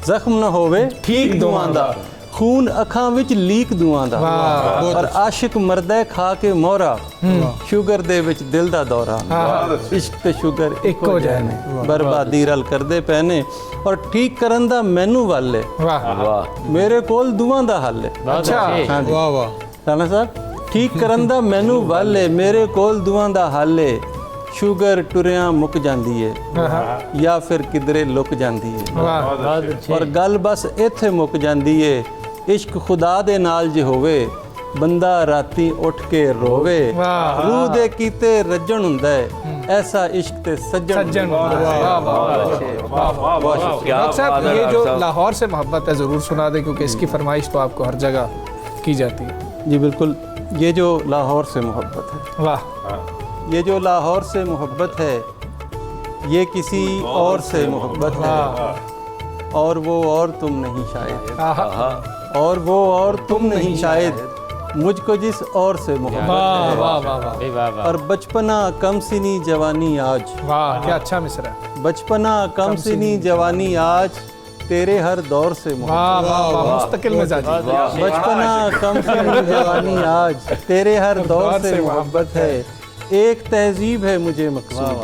ਜ਼ਖਮ ਨਾ ਹੋਵੇ ਠੀਕ ਦੁਆ ਦਾ, खून अखां विच लीक दुआं दा और आशिक मरदा है खा के मोहरा शुगर दे विच दिल दा दौरा इश्क ते शुगर इक्को जैने बर्बादी रल करदे पैने और ठीक करन दा मैनू वाले वाह मेरे कोल दुआं दा हल है अच्छा वाह वाह राणा साहब ठीक करन दा मैनू वाले मेरे कोल दुआं दा हल है शुगर टुरिया मुक जांदी है या फिर किधरे लुक जांदी है और गल बस इत्थे मुक जांदी है इश्क खुदा दे नाल जे होवे बंदा राती उठ के रोवे रूह दे कीते रजन हुंदा है ऐसा इश्क ते सज्जन डॉक्टर साहब ये जो लाहौर से मोहब्बत है ज़रूर सुना दें क्योंकि इसकी फरमाइश तो आपको हर जगह की जाती है। जी बिल्कुल ये जो लाहौर से मोहब्बत है वाह ये जो लाहौर से मोहब्बत है ये किसी और से मोहब्बत है और वो और तुम नहीं शायद और वो और तुम नहीं शायद मुझको जिस और से मोहब्बत है वाह वाह वाह वाह और बचपना कम सिनी जवानी आज वाह क्या अच्छा मिसरा है। बचपना कम सिनी जवानी आज तेरे हर दौर से वाह मोहब्बत वाह वाह मुस्तकिल मिजाजी बचपना कम सिनी जवानी आज तेरे हर दौर से मोहब्बत है एक तहजीब है मुझे मकसूद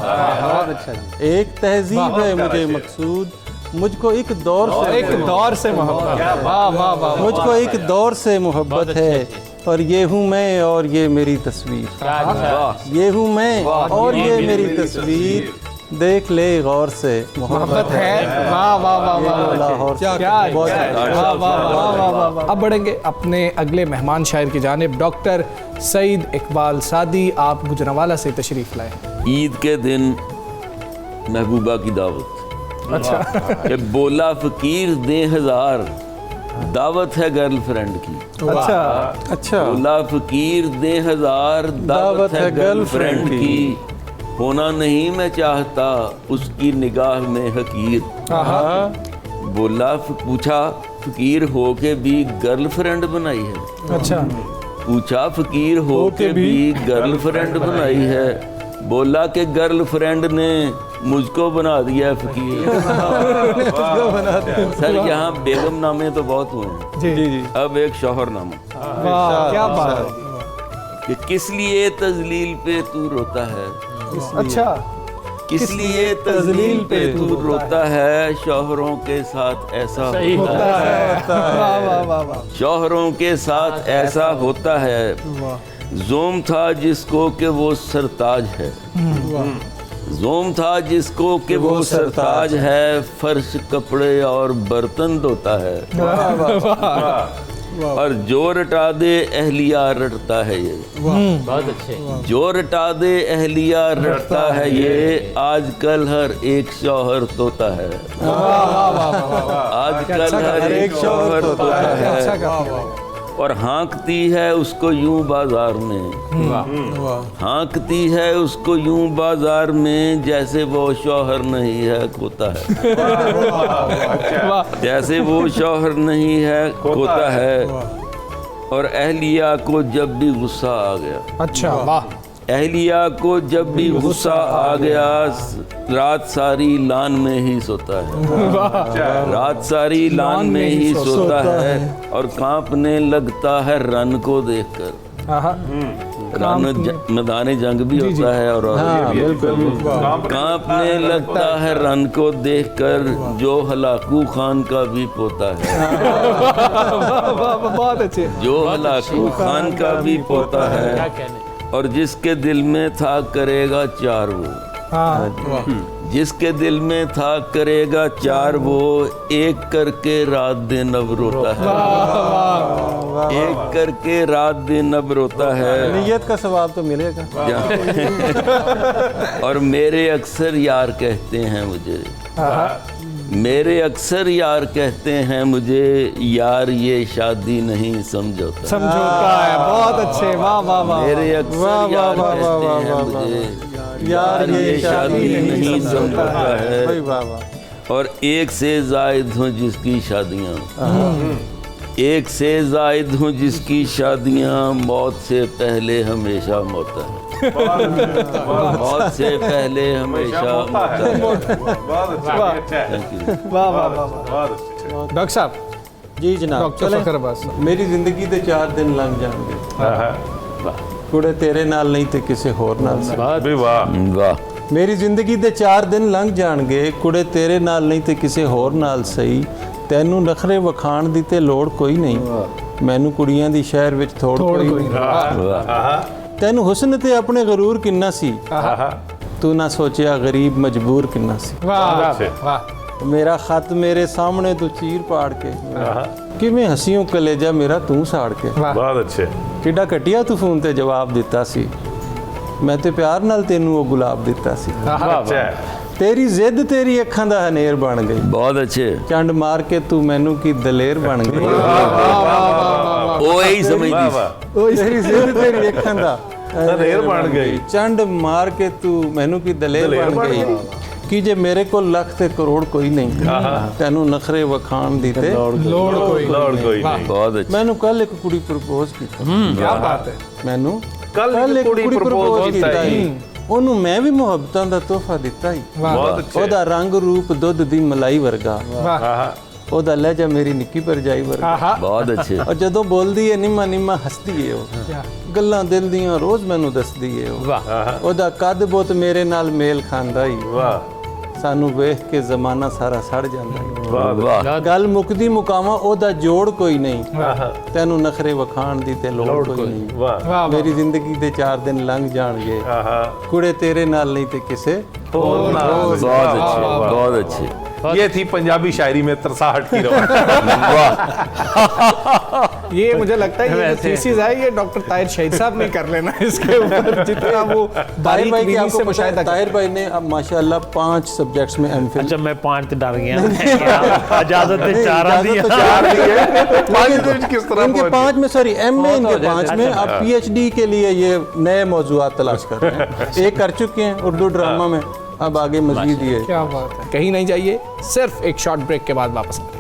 एक तहजीब है मुझे मकसूद मुझको एक दौर से मोहब्बत वाह वाह वाह मुझको एक दौर से मोहब्बत है और ये हूँ मैं और ये मेरी तस्वीर ये हूँ मैं और ये मेरी तस्वीर देख ले गौर से मोहब्बत है। वाह वाह वाह वाह लाहौर क्या बहुत वाह वाह वाह वाह। अब बढ़ेंगे अपने अगले मेहमान शायर की जानिब डॉक्टर सईद इकबाल सादी आप गुजरांवाला से तशरीफ लाए। ईद के दिन महबूबा की दावत अच्छा कि बोला फकीर दे हजार दावत है गर्लफ्रेंड की अच्छा अच्छा बोला फकीर दे हजार दावत है गर्लफ्रेंड की होना नहीं मैं चाहता उसकी निगाह में हकीर बोला पूछा फकीर हो के भी गर्लफ्रेंड बनाई है अच्छा पूछा फकीर हो के भी गर्लफ्रेंड बनाई है बोला कि गर्लफ्रेंड ने मुझको बना दिया फकीर सर यहाँ बेगम नामे तो बहुत हुए हैं जी जी अब एक शौहर नामा वाह क्या बात है। कि किस लिए तजलील पे तू रोता है अच्छा किस लिए तजलील पे तू रोता है शौहरों के साथ ऐसा होता है वाह वाह वाह वाह शौहरों के साथ ऐसा होता है जोम था जिसको कि वो सरताज है जोम था जिसको कि वो सरताज है फर्श कपड़े और बर्तन धोता है और जो रटा दे अहलिया रटता है ये बहुत अच्छे जो रटा दे अहलिया रटता है ये आजकल हर एक शौहर तोता है आजकल हर एक शौहर तोता है और हाँकती है उसको यूं बाजार में हाँकती है उसको यूं बाजार में जैसे वो शौहर नहीं है खोता है जैसे वो शौहर नहीं है खोता है और अहलिया को जब भी गुस्सा आ गया अच्छा वाह अहलिया को जब भी गुस्सा आ गया रात सारी लान में ही सोता है रात सारी लान में ही सोता है और कांपने लगता है रन को देखकर रन मैदान जंग भी होता है और कांपने लगता है रन को देखकर जो हलाकू खान का भी पोता है बहुत अच्छे जो हलाकू खान का भी पोता है क्या कहने और जिसके दिल में था करेगा चार वो जिसके दिल में था करेगा चार वो एक करके रात दिन अब रोता है एक करके रात दिन अब रोता है नियत का सवाब तो मिलेगा और मेरे अक्सर यार कहते हैं मुझे मेरे अक्सर यार कहते हैं मुझे यार ये शादी नहीं समझौता है बहुत अच्छे वाह वाह वाह मेरे अक्सर यार कहते हैं मुझे यार ये शादी नहीं समझौता है और एक से जायद हूँ जिसकी शादियाँ एक से जायद हूँ जिसकी शादियाँ मौत से पहले हमेशा मौत है मौत से पहले हमेशा मौत है वाह वाह वाह डॉक्टर साहब जी जनाब डॉक्टर चलें? फखर अब्बास साहब। मेरी ਜ਼ਿੰਦਗੀ ਦੇ 4 ਦਿਨ ਲੰਘ ਜਾਣਗੇ ਕੁੜੇ ਤੇਰੇ ਨਾਲ ਨਹੀਂ ਤੇ ਕਿਸੇ ਹੋਰ ਨਾਲ ਸੀ भी वाह वाह ਮੇਰੀ ਜ਼ਿੰਦਗੀ ਦੇ 4 ਦਿਨ ਲੰਘ ਜਾਣਗੇ ਕੁੜੇ ਤੇਰੇ ਨਾਲ ਨਹੀਂ ਤੇ ਕਿਸੇ ਹੋਰ ਨਾਲ ਸਹੀ ਤੈਨੂੰ ਨਖਰੇ ਵਖਾਣ ਦੀ ਤੇ ਲੋੜ ਕੋਈ ਨਹੀਂ ਮੈਨੂੰ ਕੁੜੀਆਂ ਦੀ ਸ਼ਹਿਰ ਵਿੱਚ ਥੋੜ ਕੋਈ ਨਹੀਂ ਤੈਨੂੰ ਹੁਸਨ ਤੇ ਆਪਣੇ ਗਰੂਰ ਕਿੰਨਾ ਸੀ ਤੂੰ ਨਾ ਸੋਚਿਆ ਗਰੀਬ ਮਜਬੂਰ ਕਿੰਨਾ ਸੀ वाह वाह ਮੇਰਾ ਖਤ ਮੇਰੇ ਸਾਹਮਣੇ ਤੂੰ ਚੀਰ ਪਾੜ ਕੇ ਕਿਵੇਂ ਹਸੀਓ ਕਲੇਜਾ ਮੇਰਾ ਤੂੰ ਸਾੜ ਕੇ बहुत अच्छे ਕਿੱਡਾ ਘਟੀਆ ਤੂੰ ਫੋਨ ਤੇ ਜਵਾਬ ਦਿੱਤਾ ਸੀ ਮੈਂ ਤੇ ਪਿਆਰ ਨਾਲ ਤੈਨੂੰ ਉਹ ਗੁਲਾਬ ਦਿੱਤਾ ਸੀ अच्छा है ਤੇਰੀ ਜ਼ਿੱਦ ਤੇਰੀ ਅੱਖਾਂ ਦਾ ਹਨੇਰ ਬਣ ਗਈ बहुत अच्छे ਚੰਡ ਮਾਰ ਕੇ ਤੂੰ ਮੈਨੂੰ ਕੀ ਦਲੇਰ ਬਣ ਗਈ वो यही समझती वाह थी। वाह ਤੇਰੀ ਜ਼ਿੱਦ ਤੇਰੀ ਅੱਖਾਂ ਦਾ ਦਲੇਰ ਬਣ ਗਈ। ਚੰਡ ਮਾਰ ਕੇ ਤੂੰ ਮੈਨੂੰ ਕੀ ਦਲੇਰ ਬਣ ਗਈ ਕਿ ਜੇ ਮੇਰੇ ਕੋਲ ਲੱਖ ਤੇ ਕਰੋੜ ਕੋਈ ਨਹੀਂ ਤੈਨੂੰ ਨਖਰੇ ਵਖਾਣ ਦੀ ਤੇ लोड़ कोई लौड़ कोई नहीं बहुत अच्छे ਮੈਨੂੰ ਕੱਲ ਇੱਕ ਕੁੜੀ ਪ੍ਰਪੋਜ਼ ਕੀਤਾ क्या बात है ਮੈਨੂੰ ਕੱਲ੍ਹ ਇੱਕ ਕੁੜੀ propose ਕੀਤਾ ਸੀ ਉਹਨੂੰ ਮੈਂ ਵੀ ਮੁਹੱਬਤਾਂ ਦਾ ਤੋਹਫਾ ਦਿੱਤਾ ਹੀ वाह बहुत अच्छे ਉਹਦਾ ਰੰਗ ਰੂਪ ਦੁੱਧ ਦੀ ਮਲਾਈ ਵਰਗਾ वाह ਉਹਦਾ ਲਹਿਜਾ ਮੇਰੀ ਨਿੱਕੀ ਭਰਜਾਈ ਵਰਗਾ आहा बहुत अच्छे ਔਰ ਜਦੋਂ ਬੋਲਦੀ ਹੈ ਨਿੰਮਾ ਨਿੰਮਾ ਹੱਸਦੀ ਏ ਉਹ क्या ਗੱਲਾਂ ਦਿਲ ਦੀਆਂ ਰੋਜ਼ ਮੈਨੂੰ ਦੱਸਦੀ ਏ ਉਹ वाह ਉਹਦਾ ਕੱਦ ਬਹੁਤ ਮੇਰੇ ਨਾਲ ਮੇਲ ਖਾਂਦਾ ਹੀ वाह ਸਾਨੂੰ ਵੇਖ ਕੇ ਜ਼ਮਾਨਾ ਸਾਰਾ ਸੜ ਜਾਂਦਾ ਈ। वाह वाह ਗੱਲ ਮੁਕਦੀ ਮੁਕਾਵਾਂ ਉਹਦਾ ਜੋੜ ਕੋਈ ਨਹੀਂ ਤੈਨੂੰ ਨਖਰੇ ਵਖਾਣ ਦੀ ਤੇ ਲੋੜ ਕੋਈ ਨਹੀਂ वाह वाह ਮੇਰੀ ਜ਼ਿੰਦਗੀ ਦੇ 4 ਦਿਨ ਲੰਘ ਜਾਣਗੇ आहा ਕੁੜੇ ਤੇਰੇ ਨਾਲ ਨਹੀਂ ਤੇ ਕਿਸੇ और ना बहुत अच्छे बहुत अच्छे ये थी पंजाबी शायरी में तरसाहट की रवानगी ये मुझे लगता है ये थीसिस है ये डॉक्टर ताहिर शहीद साहब ने कर लेना इसके ऊपर जितना वो ताहिर बारीक भाई की बीनी आपको से पता है, मुशाहिदा किया। ताहिर भाई ने अब माशाल्लाह 5 सब्जेक्ट्स में एमफिल अच्छा मैं 5 तो डर गया इजाजत है 4 दी इजाजत तो 4 दी है लेकिन किस तरह इनके पहुंचे? 5 में सॉरी एमए इनके 5 में अब पीएचडी के लिए ये नए मौजूआत तलाश कर रहे हैं एक कर चुके हैं उर्दू ड्रामा में अब आगे मजीद ये क्या बात है कहीं नहीं जाइए सिर्फ एक शॉर्ट ब्रेक के बाद वापस आएंगे।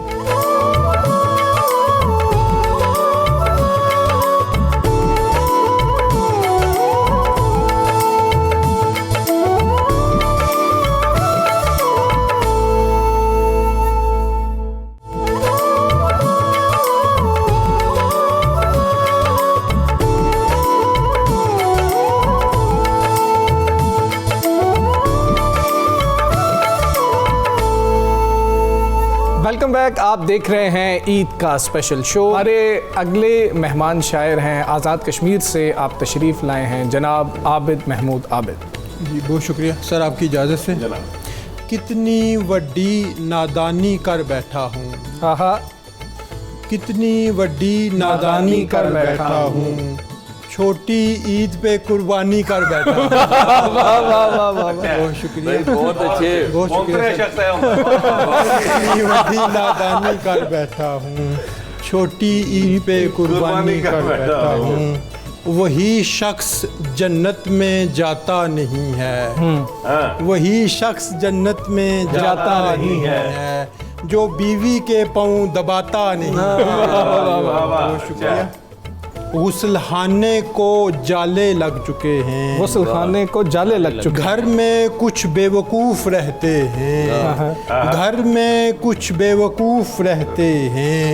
वेलकम बैक आप देख रहे हैं ईद का स्पेशल शो हमारे अगले मेहमान शायर हैं आज़ाद कश्मीर से आप तशरीफ़ लाए हैं जनाब आबिद महमूद आबिद। जी बहुत शुक्रिया सर आपकी इजाज़त से कितनी वड्डी नादानी कर बैठा हूँ आहा कितनी वड्डी नादानी कर बैठा हूँ छोटी ईद पे कुर्बानी कर बैठा हूँ वाह वाह वाह वाह बहुत शुक्रिया बहुत अच्छे बहुत शुक्रिया शख्स है हम। कितनी वड्डी नादानी कर बैठा हूँ छोटी ईद पे कुर्बानी कर बैठा हूँ वही शख्स जन्नत में जाता नहीं है वही शख्स जन्नत में जाता नहीं है जो बीवी के पाँव दबाता नहीं बहुत शुक्रिया गुस्लखाने को जाले लग चुके हैं गुस्ल खाने को जाले लग चुके घर में कुछ बेवकूफ़ रहते हैं घर में कुछ बेवकूफ़ रहते हैं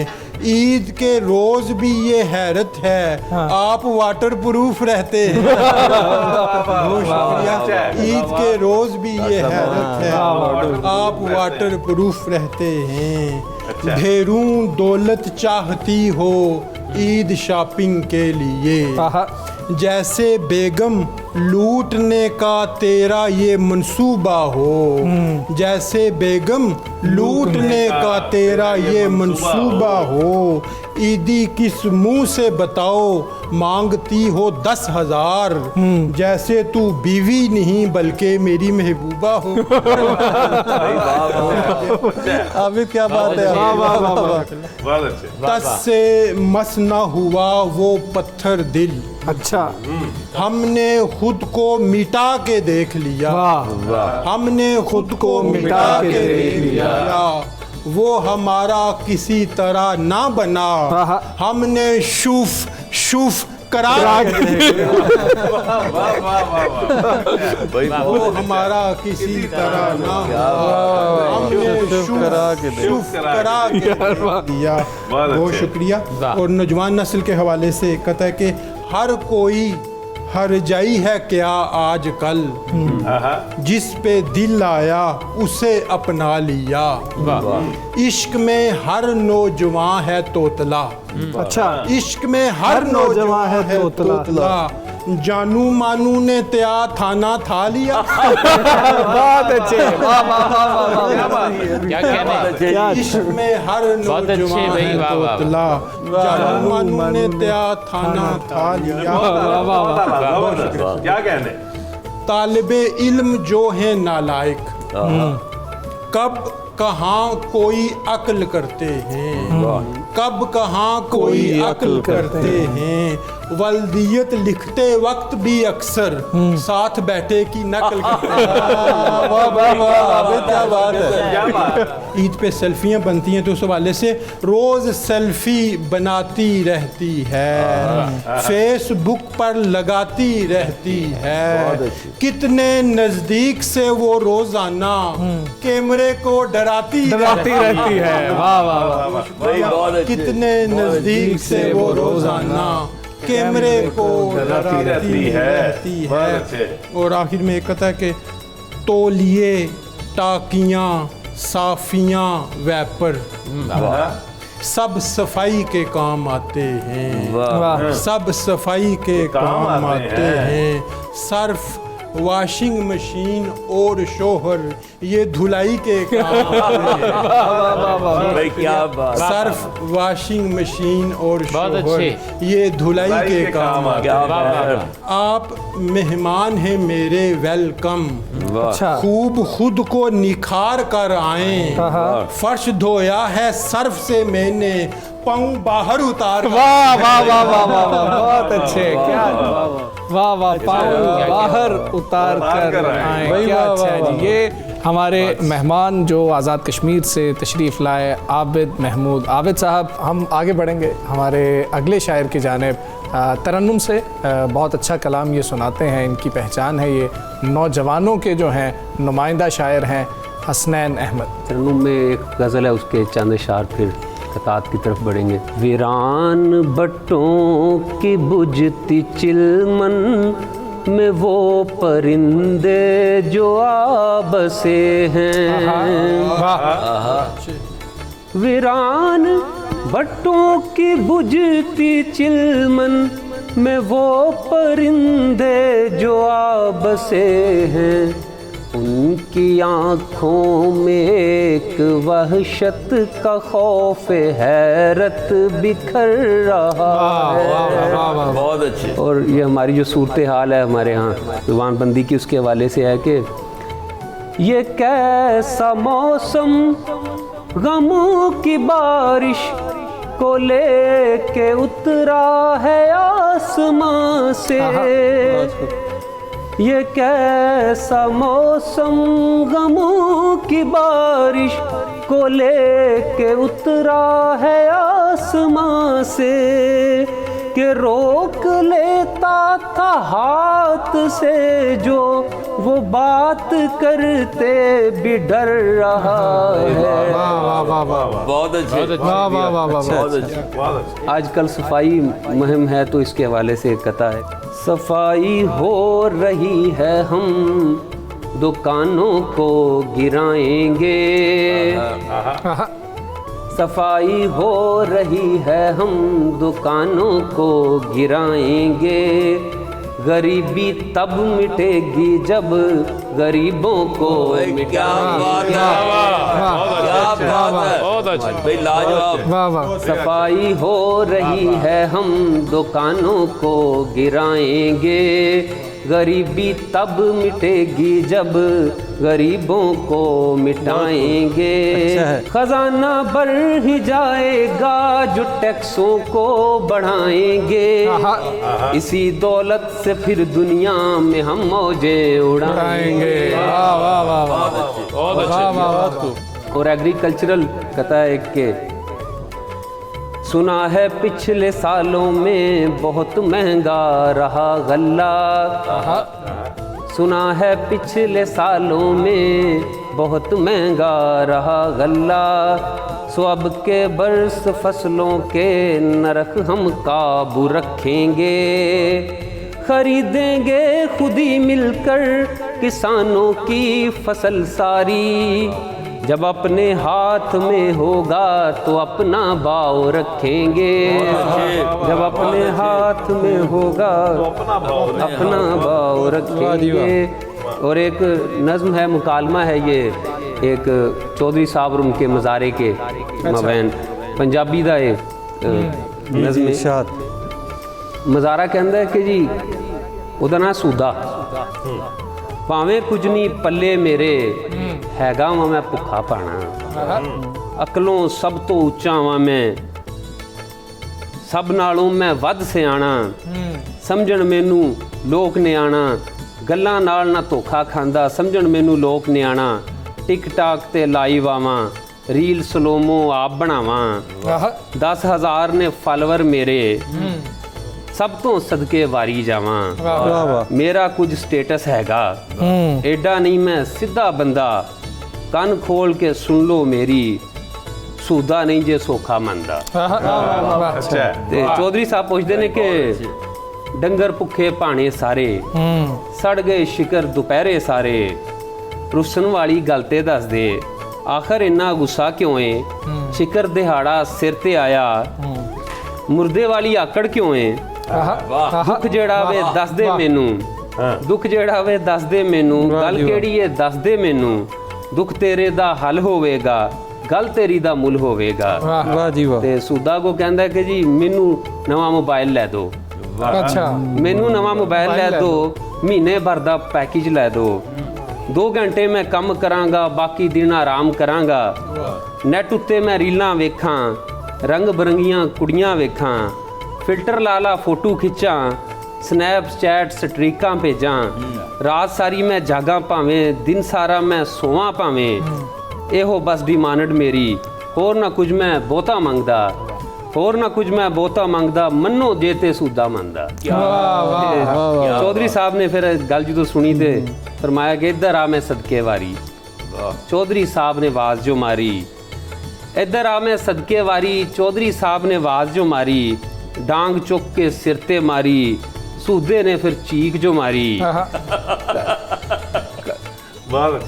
ईद के रोज़ भी ये हैरत है आप वाटर प्रूफ रहते हैं बहुत शुक्रिया ईद के रोज़ भी ये हैरत है आप वाटर प्रूफ रहते हैं ढेरों दौलत चाहती हो ईद शॉपिंग के लिए आहा जैसे बेगम लूटने का तेरा ये मंसूबा हो जैसे बेगम लूटने का तेरा ये मंसूबा हो ईदी किस मुंह से बताओ मांगती हो 10,000 जैसे तू बीवी नहीं बल्कि मेरी महबूबा हो अभी क्या बात है बहुत अच्छे तस से मस न हुआ वो पत्थर दिल अच्छा हमने खुद को मिटा के देख लिया वाह हमने खुद को मिटा के देख लिया वो हमारा किसी तरह ना बना हमने शुफ शुफ करा भाई वो हमारा किसी तरह ना हमने शुभ करा के दे। शुभ करा के दिया। बहुत बहुत अच्छे। शुक्रिया। और नौजवान नस्ल के हवाले से कहता है कि हर कोई हर जाई है क्या आजकल, जिस पे दिल आया उसे अपना लिया। इश्क में हर नौजवान है तोतला, अच्छा, इश्क में हर नौजवान है तोतला। जानू मानू ने त्या थाना था लिया। बहुत अच्छे, वाह वाह वाह वाह वाह। क्या कहने इश्क में हर बहुत अच्छे नौजवान भाई, है वाह, वाह। तोतला। जानू मानू ने त्या थाना था लिया। क्या कहने? तालिबे इल्म जो है नालायक, कब कहाँ कोई अक्ल करते हैं, कब कहाँ कोई अक्ल करते हैं। वल्दियत लिखते वक्त भी अक्सर साथ बैठे की नकल करते हैं। वाह वाह वाह, क्या बात है। क्या बात? ईद पे सेल्फियां बनती हैं तो उस हवाले से रोज सेल्फी बनाती रहती है, फेसबुक पर लगाती रहती है। कितने नजदीक से वो रोजाना कैमरे को डराती डराती रहती है, वाह वाह वाह। भाई बहुत अच्छे। कितने नजदीक से वो रोजाना कैमरे को डराती रहती बहुत है। अच्छे। और आखिर में एक कहता है कि तौलिए टाकियाँ साफियाँ वैपर सब सफाई के काम आते हैं, वाह। सब सफाई के काम काम आते आते हैं। सर्फ वॉशिंग मशीन और शोहर ये धुलाई के काम आते हैं। भाई क्या बात। सर्फ वॉशिंग मशीन और बहुत शोहर अच्छे। ये धुलाई के काम आते क्या हैं। बात है। आप मेहमान हैं मेरे वेलकम, अच्छा, खूब खुद को निखार कर आए। फर्श धोया है सर्फ से मैंने, पाँव बाहर उतार कर। वाह वाह वाह वाह वाह वाह, बहुत अच्छे, क्या वाह वाह, पाँव बाहर उतार कर आए, भाई, क्या वाह, अच्छा है वाह, जी। ये हमारे मेहमान जो आज़ाद कश्मीर से तशरीफ़ लाए आबिद महमूद। आबिद साहब, हम आगे बढ़ेंगे हमारे अगले शायर की जानिब। तरन्नुम से बहुत अच्छा कलाम ये सुनाते हैं, इनकी पहचान है, ये नौजवानों के जो हैं नुमाइंदा शायर हैं हसनैन अहमद। तरन्नुम में एक गज़ल है, उसके चंद अशार फिर खतात की तरफ बढ़ेंगे। वीरान बट्टों की बुझती चिलमन में वो परिंदे जो आ बसे हैं। वीरान बट्टों की बुझती चिलमन में वो परिंदे जो आ बसे हैं। उनकी आँखों में एक वहशत का खौफ हैरत बिखर रहा है। बहुत अच्छे। और ये हमारी जो सूरत हाल है हमारे यहाँ ज़ुबानबंदी की, उसके हवाले से है कि ये कैसा मौसम गमों की बारिश को लेके उतरा है आसमां से। ये कैसा मौसम गमों की बारिश को लेके उतरा है आसमां से, कि रोक लेता था हाथ से जो वो बात करते भी डर रहा है। बहुत अच्छे। वाह वाह वाह वाह, बहुत अच्छे। आजकल सफाई मुहिम है तो इसके हवाले से एक कथा है। सफाई हो रही है हम दुकानों को गिराएंगे। सफाई हो रही है हम दुकानों को गिराएंगे। गरीबी तब मिटेगी जब गरीबों को क्या बात है। क्या बात है। बहुत अच्छा। भाई लाजवाब। वाह वाह। सफाई हो रही है हम दुकानों को गिराएंगे। गरीबी तब मिटेगी जब गरीबों को मिटाएंगे। खजाना बढ़ ही जाएगा जो टैक्सों को बढ़ाएंगे। इसी दौलत से फिर दुनिया में हम मौजे उड़ाएंगे। वाह वाह वाह वाह, बहुत अच्छे। और एग्रीकल्चरल कहता है कि सुना है पिछले सालों में बहुत महंगा रहा गल्ला, सुना है पिछले सालों में बहुत महंगा रहा गल्ला, सो अब के बरस फसलों के नरक हम काबू रखेंगे, खरीदेंगे खुद ही मिलकर किसानों की फसल सारी, जब अपने हाथ में होगा तो अपना भाव रखेंगे, जब अपने हाथ में होगा तो अपना भाव रखेंगे। और एक नज़्म है, मुकालमा है, ये एक चौधरी साहब और उनके मज़ारे के मबैन पंजाबी दा एक नज़्म इरशाद मज़ारा कहता है कि जी ਉਹਦਾ ਨਾਂ सूदा, ਭਾਵੇਂ ਕੁਝ ਨਹੀਂ ਪੱਲੇ ਮੇਰੇ ਹੈਗਾ ਵਾਂ ਮੈਂ ਭੁੱਖਾ ਪਾਣਾ, ਅਕਲੋਂ ਸਭ ਤੋਂ ਉੱਚਾ ਵਾਂ ਮੈਂ, ਸਭ ਨਾਲੋਂ ਮੈਂ ਵੱਧ ਸਿਆਣਾ, ਸਮਝਣ ਮੈਨੂੰ ਲੋਕ ਨਿਆਣਾ, ਗੱਲਾਂ ਨਾਲ ਨਾ ਧੋਖਾ ਖਾਂਦਾ, ਸਮਝਣ ਮੈਨੂੰ ਲੋਕ ਨਿਆਣਾ, ਟਿਕ ਟਾਕ ਤੇ ਲਾਈਵ ਆਵਾਂ, ਰੀਲ ਸਲੋਮੋ ਆਪ ਬਣਾਵਾਂ, 10,000 ਨੇ ਫਾਲੋਵਰ ਮੇਰੇ, ਸਭ ਤੋਂ ਸਦਕੇ ਵਾਰੀ ਜਾਵਾਂ, ਮੇਰਾ ਕੁਝ ਸਟੇਟਸ ਹੈਗਾ, ਐਡਾ ਨਹੀਂ ਮੈਂ ਸਿੱਧਾ ਬੰਦਾ, ਕੰਨ ਖੋਲ ਕੇ ਸੁਣ ਲਓ ਮੇਰੀ, ਸੂਦਾ ਨਹੀਂ ਜੇ ਸੋਖਾ ਮੰਨਦਾ। ਤੇ ਚੌਧਰੀ ਸਾਹਿਬ ਪੁੱਛਦੇ ਨੇ ਕਿ ਡੰਗਰ ਭੁੱਖੇ ਭਾਣੇ ਸਾਰੇ, ਸੜ ਗਏ ਸ਼ਿਕਰ ਦੁਪਹਿਰੇ ਸਾਰੇ, ਰੁੱਸਣ ਵਾਲੀ ਗੱਲ ਤੇ ਦੱਸ ਦੇ, ਆਖਰ ਇੰਨਾ ਗੁੱਸਾ ਕਿਉਂ ਏ, ਸ਼ਿਕਰ ਦਿਹਾੜਾ ਸਿਰ ਤੇ ਆਇਆ, ਮੁਰਦੇ ਵਾਲੀ ਆਕੜ ਕਿਉਂ ਏ, ਦੁੱਖ ਜਿਹੜਾ ਵੇ ਦੱਸ ਦੇ ਮੈਨੂੰ, ਦੁੱਖ ਜਿਹੜਾ ਵੇ ਦੱਸ ਦੇ ਮੈਨੂੰ, ਗੱਲ ਕਿਹੜੀ ਏ ਦੱਸ ਦੇ ਮੈਨੂੰ, ਦੁੱਖ ਤੇਰੇ ਦਾ ਹੱਲ ਹੋਵੇਗਾ, ਗੱਲ ਤੇਰੀ ਦਾ ਮੁੱਲ ਹੋਵੇਗਾ। ਵਾਹ ਜੀ ਵਾਹ। ਤੇ ਸੂਦਾ ਕੋ ਕਹਿੰਦਾ ਕਿ ਜੀ ਮੈਨੂੰ ਨਵਾਂ ਮੋਬਾਈਲ ਲੈ ਦਿਓ, अच्छा ਮੈਨੂੰ ਨਵਾਂ ਮੋਬਾਈਲ ਲੈ ਦਿਓ, ਮਹੀਨੇ ਭਰ ਦਾ ਪੈਕੇਜ ਲੈ ਦਿਓ, 2 ਘੰਟੇ ਮੈਂ ਕੰਮ ਕਰਾਂਗਾ, ਬਾਕੀ ਦਿਨ ਆਰਾਮ ਕਰਾਂਗਾ, ਨੈਟ ਉੱਤੇ ਮੈਂ ਰੀਲਾਂ ਵੇਖਾਂ, ਰੰਗ ਬਰੰਗੀਆਂ ਕੁੜੀਆਂ ਵੇਖਾਂ, ਫਿਲਟਰ ਲਾ ਲਾ ਫੋਟੋ ਖਿੱਚਾਂ, ਸਨੈਪਚੈਟ ਸਟਰੀਕਾਂ ਭੇਜਾਂ, ਰਾਤ ਸਾਰੀ ਮੈਂ ਜਾਗਾਂ ਭਾਵੇਂ, ਦਿਨ ਸਾਰਾ ਮੈਂ ਸੋਵਾਂ ਭਾਵੇਂ, ਇਹੋ ਬਸ ਡਿਮਾਂਡ ਮੇਰੀ, ਹੋਰ ਨਾ ਕੁਝ ਮੈਂ ਬਹੁਤਾ ਮੰਗਦਾ, ਹੋਰ ਨਾ ਕੁਝ ਮੈਂ ਬਹੁਤਾ ਮੰਗਦਾ, ਮੰਨੋ ਜੇ ਤੇ ਸੂਦਾ ਮੰਨਦਾ। ਚੌਧਰੀ ਸਾਹਿਬ ਨੇ ਫਿਰ ਗੱਲ ਜਦੋਂ ਸੁਣੀ ਤੇ ਫਰਮਾਇਆ ਕਿ ਇੱਧਰ ਆ ਮੈਂ ਸਦਕੇ ਵਾਰੀ, ਚੌਧਰੀ ਸਾਹਿਬ ਨੇ ਆਵਾਜ਼ ਜੋ ਮਾਰੀ, ਇੱਧਰ ਆ ਮੈਂ ਸਦਕੇ ਵਾਰੀ, ਚੌਧਰੀ ਸਾਹਿਬ ਨੇ ਆਵਾਜ਼ ਜੋ ਮਾਰੀ, ਡਾਂਗ ਚੁੱਕ ਕੇ ਸਿਰ ਤੇ ਮਾਰੀ, ਸੂਦੇ ਨੇ ਫਿਰ ਚੀਕ ਜੋ ਮਾਰੀ,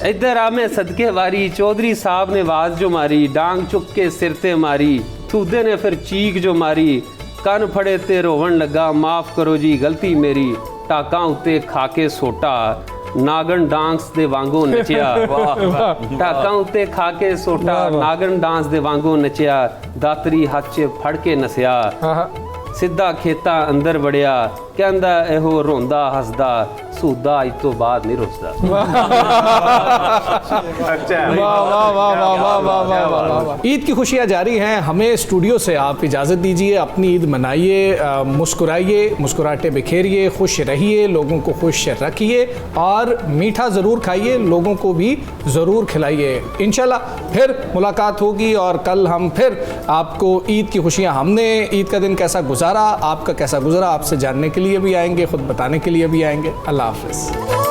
ਇੱਧਰ ਆ ਮੈਂ ਸਦਕੇ ਵਾਰੀ, ਚੌਧਰੀ ਸਾਹਿਬ ਨੇ ਆਵਾਜ਼ ਜੋ ਮਾਰੀ, ਡਾਂਗ ਚੁੱਕ ਕੇ ਸਿਰ ਤੇ ਮਾਰੀ, ਸੂਦੇ ਨੇ ਫਿਰ ਚੀਕ ਜੋ ਮਾਰੀ, ਕੰਨ ਫੜੇ ਤੇ ਰੋਵਣ ਲੱਗਾ, ਮਾਫ ਕਰੋ ਜੀ ਗਲਤੀ ਮੇਰੀ, ਟਾਕਾਂ ਉੱਤੇ ਖਾ ਕੇ ਸੋਟਾ, ਨਾਗਣ ਡਾਂਸ ਦੇ ਵਾਂਗੂ ਨੱਚਿਆ, ਟਾਕਾਂ ਉੱਤੇ ਖਾ ਕੇ ਸੋਟਾ, ਨਾਗਣ ਡਾਂਸ ਦੇ ਵਾਂਗੂ ਨੱਚਿਆ, ਦਾਤਰੀ ਹੱਥ 'ਚ ਫੜ ਕੇ ਨਸਿਆ, ਸਿੱਧਾ ਖੇਤਾਂ ਅੰਦਰ ਵੜਿਆ, ਕਹਿੰਦਾ ਇਹੋ ਰੋਂਦਾ ਹੱਸਦਾ, सूदा आज तो बाद नहीं रुसदा। ईद की खुशियाँ जारी हैं, हमें स्टूडियो से आप इजाज़त दीजिए, अपनी ईद मनाइए, मुस्कुराइए, मुस्कुराहटें बिखेरिए, खुश रहिए, लोगों को खुश रखिए और मीठा ज़रूर खाइए, लोगों को भी ज़रूर खिलाइए। इंशाल्लाह फिर मुलाकात होगी और कल हम फिर आपको ईद की खुशियाँ, हमने ईद का दिन कैसा गुजारा, आपका कैसा गुजरा, आपसे जानने के लिए भी आएंगे, ख़ुद बताने के लिए भी आएंगे। अल्लाह हाफ़िज़।